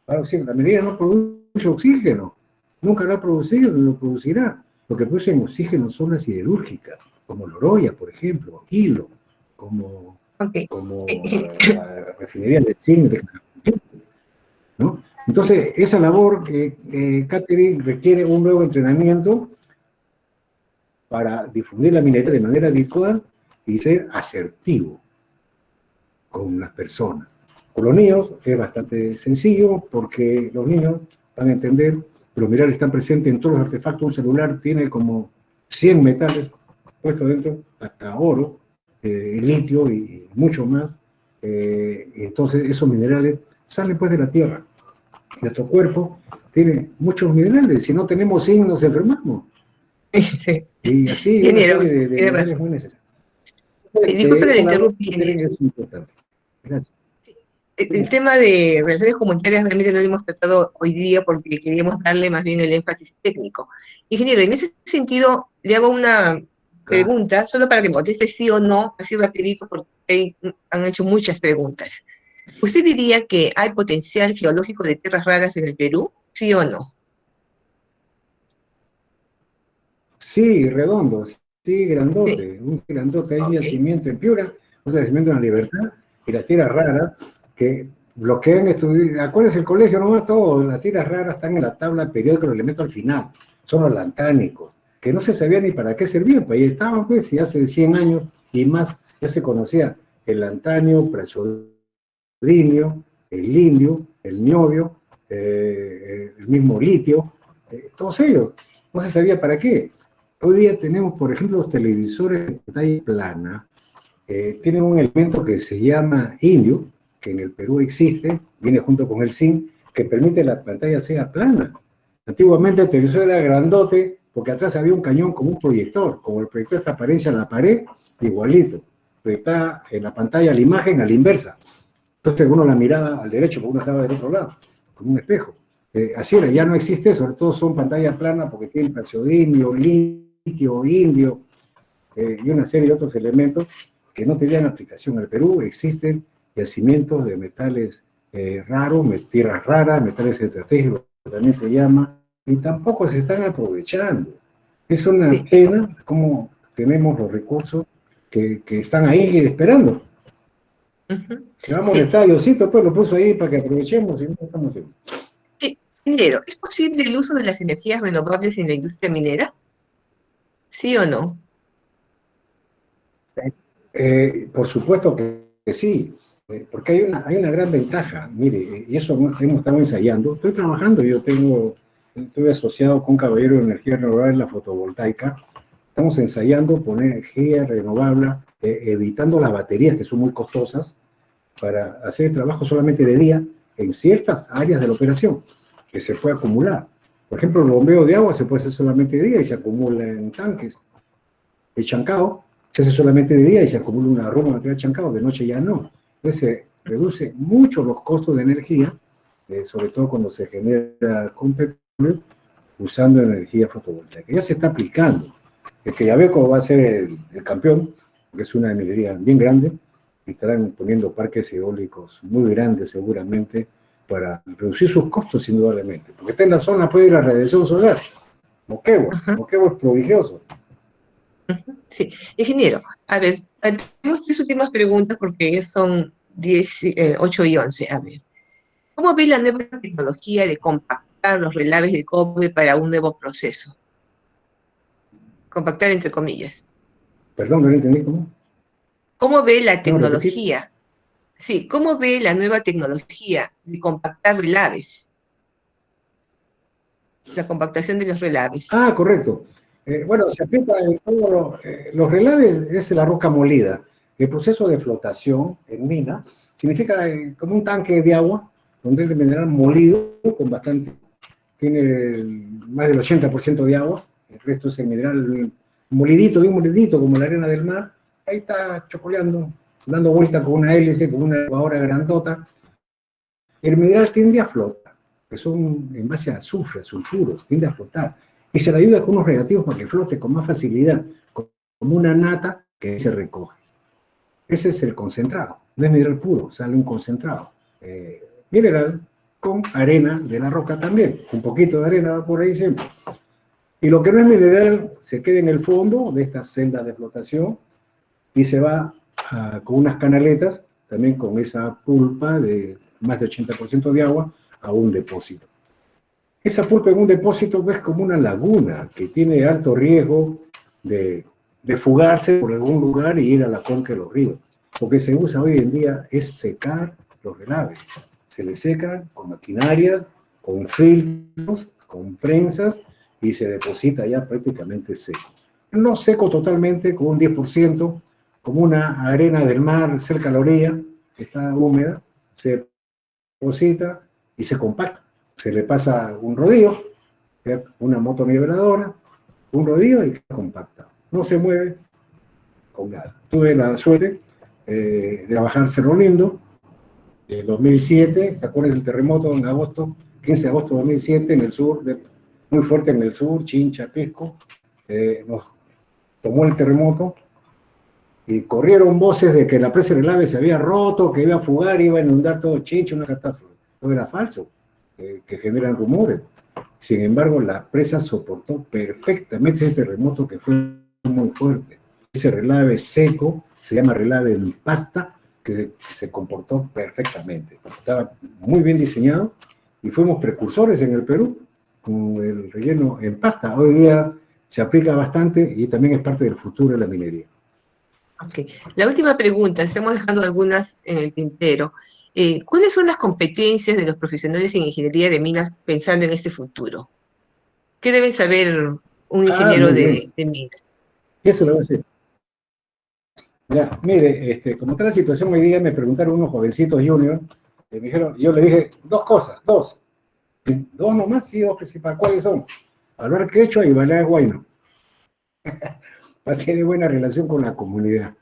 Claro, sí, la minería no produce oxígeno, nunca lo ha producido, ni lo producirá. Lo que produce oxígeno son las siderúrgicas, como Loroya, por ejemplo, Hilo, como la refinería de zinc, ¿no? Entonces, esa labor que Catherine requiere un nuevo entrenamiento para difundir la minería de manera virtual y ser asertivo con las personas. Con los niños es bastante sencillo, porque los niños van a entender que los minerales están presentes en todos los artefactos. Un celular tiene como 100 metales puestos dentro, hasta oro, litio y mucho más. Entonces, esos minerales salen pues de la tierra. Nuestro cuerpo tiene muchos minerales. Si no tenemos zinc, nos enfermamos. Sí. Y así una serie de minerales muy necesarios. Disculpe que le interrumpa. Es importante. Gracias. El tema de relaciones comunitarias realmente no lo hemos tratado hoy día, porque queríamos darle más bien el énfasis técnico. Ingeniero, en ese sentido, le hago una pregunta, solo para que me conteste sí o no, así rapidito, porque han hecho muchas preguntas. ¿Usted diría que hay potencial geológico de tierras raras en el Perú? ¿Sí o no? Sí, redondo, sí, grandote, un grandote. Hay un yacimiento en Piura, un yacimiento en La Libertad, y las tierras raras que bloquean estudios. Acuérdense, el colegio nomás, todo, las tierras raras están en la tabla periódica de los elementos al final, son los lantánicos, que no se sabía ni para qué servían, pues ahí estaban, pues, y hace 100 años y más ya se conocía el lantanio, praseodimio, el indio, el niobio, el mismo litio, todos ellos, no se sabía para qué. Hoy día tenemos, por ejemplo, los televisores de pantalla plana, tienen un elemento que se llama indio, que en el Perú existe, viene junto con el zinc, que permite que la pantalla sea plana. Antiguamente el televisor era grandote, porque atrás había un cañón como un proyector, como el proyector de transparencia en la pared, igualito. Proyectaba en la pantalla la imagen a la inversa. Entonces uno la miraba al derecho, porque uno estaba del otro lado, como un espejo. Así era, ya no existe, sobre todo son pantallas planas porque tienen praseodymium, litio, indio, y una serie de otros elementos que no tenían aplicación. En el Perú existen yacimientos de metales raros, tierras raras, metales estratégicos, también se llama, y tampoco se están aprovechando. Es una pena cómo tenemos los recursos que están ahí esperando. Le vamos a molestar a Diosito, pues lo puso ahí para que aprovechemos y no estamos haciendo. Ingeniero, ¿es posible el uso de las energías renovables en la industria minera? ¿Sí o no? Por supuesto que sí, porque hay una gran ventaja. Mire, y eso hemos estado ensayando. Estoy trabajando, estoy asociado con Caballero de Energía Renovable en la fotovoltaica. Estamos ensayando poner energía renovable, evitando las baterías que son muy costosas, para hacer trabajo solamente de día en ciertas áreas de la operación, que se puede acumular. Por ejemplo, el bombeo de agua se puede hacer solamente de día y se acumula en tanques. El chancado se hace solamente de día y se acumula una aroma de material chancado, de noche ya no. Entonces se reduce mucho los costos de energía, sobre todo cuando se genera con petróleo, usando energía fotovoltaica. Ya se está aplicando. El Quellaveco va a ser el campeón, porque es una minería bien grande, y estarán poniendo parques eólicos muy grandes seguramente para reducir sus costos indudablemente. Porque está en la zona, puede ir a radiación solar. Moquegua es prodigioso. Sí, ingeniero, a ver, tenemos 3 últimas preguntas porque son 8 y 11. A ver, ¿cómo ve la nueva tecnología de compactar los relaves de cobre para un nuevo proceso? Compactar entre comillas. Perdón, no lo entendí, ¿cómo? ¿Cómo ve la No, tecnología? Sí, ¿cómo ve la nueva tecnología de compactar relaves? La compactación de los relaves. Ah, correcto. Bueno, se aplica en todos los relaves, es la roca molida. El proceso de flotación en mina significa como un tanque de agua, donde el mineral molido con bastante, tiene más del 80% de agua, el resto es el mineral molidito, bien molidito, como la arena del mar. Ahí está chocoleando, dando vuelta con una hélice, con una elevadora grandota. El mineral tiende a flotar, que son en base a azufre, sulfuros, tiende a flotar. Y se le ayuda con unos reactivos para que flote con más facilidad, como una nata que se recoge. Ese es el concentrado, no es mineral puro, sale un concentrado. Mineral con arena de la roca también, un poquito de arena va por ahí siempre. Y lo que no es mineral se queda en el fondo de estas celdas de flotación y se va con unas canaletas, también con esa pulpa de más de 80% de agua, a un depósito. Esa pulpa en un depósito es como una laguna que tiene alto riesgo de fugarse por algún lugar y ir a la cuenca de los ríos. Lo que se usa hoy en día es secar los relaves. Se les seca con maquinaria, con filtros, con prensas, y se deposita ya prácticamente seco. No seco totalmente, con un 10%, como una arena del mar cerca de la orilla, que está húmeda, se deposita y se compacta. Se le pasa un rodillo, una motoniveladora, un rodillo y queda compactado. No se mueve con nada. Tuve la suerte de trabajar en Cerro Lindo, en 2007, ¿se acuerdan del terremoto en agosto? 15 de agosto de 2007, en el sur, muy fuerte en el sur, Chincha, Pisco, nos tomó el terremoto y corrieron voces de que la presa del Relave se había roto, que iba a fugar, iba a inundar todo Chincha, una catástrofe. Todo era falso, que generan rumores. Sin embargo, la presa soportó perfectamente ese terremoto que fue muy fuerte. Ese relave seco se llama relave en pasta, que se comportó perfectamente. Estaba muy bien diseñado y fuimos precursores en el Perú con el relleno en pasta. Hoy día se aplica bastante y también es parte del futuro de la minería. Ok. La última pregunta, estamos dejando algunas en el tintero. ¿Cuáles son las competencias de los profesionales en ingeniería de minas pensando en este futuro? ¿Qué debe saber un ingeniero de minas? Eso lo voy a decir. Ya, mire, como está la situación hoy día, me preguntaron unos jovencitos juniors, me dijeron, yo le dije dos cosas, dos nomás, sí, dos principales. ¿Cuáles son? Hablar quechua y bailar guayno. Para tener buena relación con la comunidad.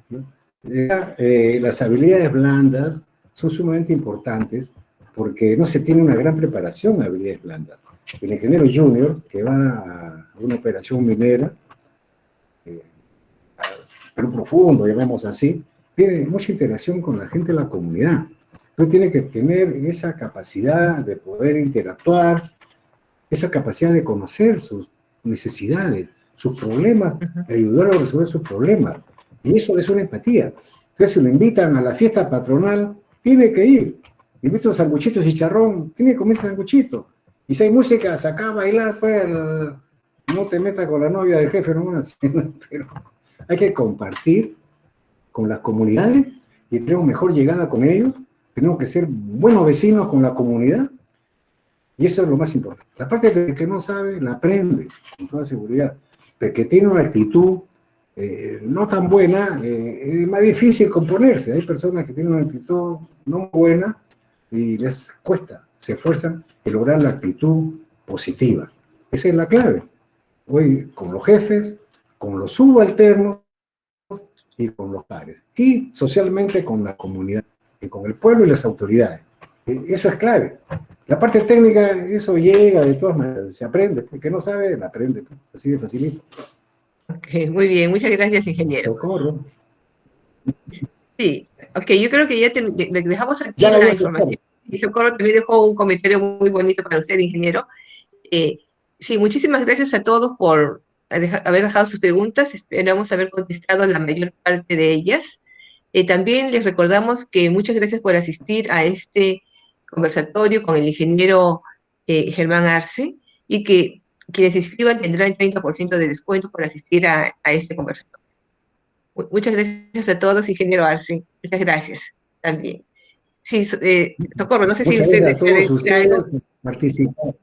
¿No? Las habilidades blandas son sumamente importantes porque no se tiene una gran preparación a habilidades blandas. El ingeniero junior que va a una operación minera, pero profundo, llamemos así, tiene mucha interacción con la gente de la comunidad. Entonces tiene que tener esa capacidad de poder interactuar, esa capacidad de conocer sus necesidades, sus problemas, de ayudarlo a resolver sus problemas. Y eso es una empatía. Entonces, si lo invitan a la fiesta patronal, tiene que ir. Invito a sanguchitos y chicharrón, tiene que comer sanguchito. Y si hay música, saca a bailar, pues, no te metas con la novia del jefe nomás. Pero hay que compartir con las comunidades y tenemos mejor llegada con ellos. Tenemos que ser buenos vecinos con la comunidad. Y eso es lo más importante. La parte que no sabe, la aprende, con toda seguridad. Pero que tiene una actitud no tan buena, es más difícil componerse. Hay personas que tienen una actitud no buena y les cuesta, se esfuerzan en lograr la actitud positiva. Esa es la clave. Hoy con los jefes, con los subalternos y con los pares. Y socialmente con la comunidad, y con el pueblo y las autoridades. Eso es clave. La parte técnica, eso llega de todas maneras, se aprende. Porque no sabe, la aprende. Así de facilito. Ok, muy bien, muchas gracias, ingeniero. Socorro. Sí, ok, yo creo que ya dejamos aquí Ya la información. Y Socorro también dejó un comentario muy bonito para usted, ingeniero. Sí, muchísimas gracias a todos por haber dejado sus preguntas. Esperamos haber contestado la mayor parte de ellas. También les recordamos que muchas gracias por asistir a este conversatorio con el ingeniero Germán Arce, y que quienes se inscriban tendrán 30% de descuento por asistir a este conversatorio. Muchas gracias a todos, ingeniero Arce. Muchas gracias también. Sí, Socorro, no sé si usted desea decir algo. Participar.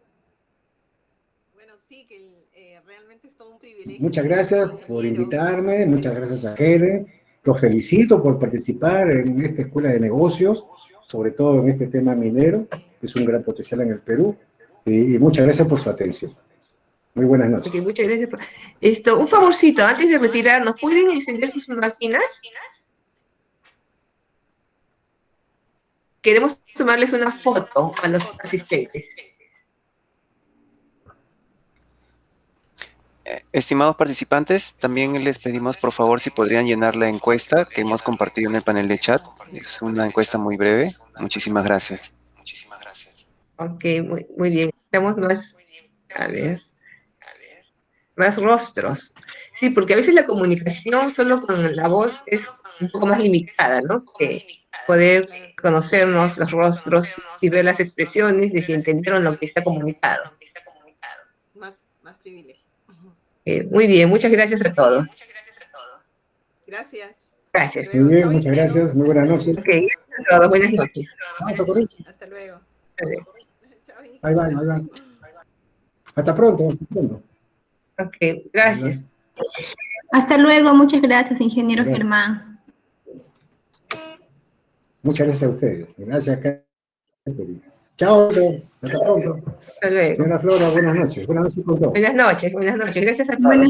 Bueno, sí, que realmente es todo un privilegio. Muchas gracias por invitarme, muchas gracias a Jere. Los felicito por participar en esta escuela de negocios, sobre todo en este tema minero, que es un gran potencial en el Perú. Y muchas gracias por su atención. Muy buenas noches. Okay, muchas gracias. Un favorcito, antes de retirarnos, ¿pueden encender sus máquinas? Queremos tomarles una foto a los asistentes. Estimados participantes, también les pedimos por favor si podrían llenar la encuesta que hemos compartido en el panel de chat. Es una encuesta muy breve. Muchísimas gracias. Ok, muy bien. Estamos más, a ver, más rostros. Sí, porque a veces la comunicación solo con la voz es un poco más limitada, ¿no? Que poder conocernos los rostros y ver las expresiones de si entendieron lo que está comunicado. Más privilegio. Muy bien, muchas gracias a todos. Gracias. Gracias. Muy bien, muchas gracias. Muy buenas noches. Ok, gracias a todos. Buenas noches. Hasta luego. Hasta luego. Ahí va. Hasta pronto, hasta pronto. Ok, gracias. Hasta luego, muchas gracias, ingeniero Gracias. Germán. Muchas gracias a ustedes. Gracias, Catherine. Chao, hasta pronto. Hasta luego. Señora Flora, buenas noches. Buenas noches con todos. Buenas noches. Gracias a todos. Buenas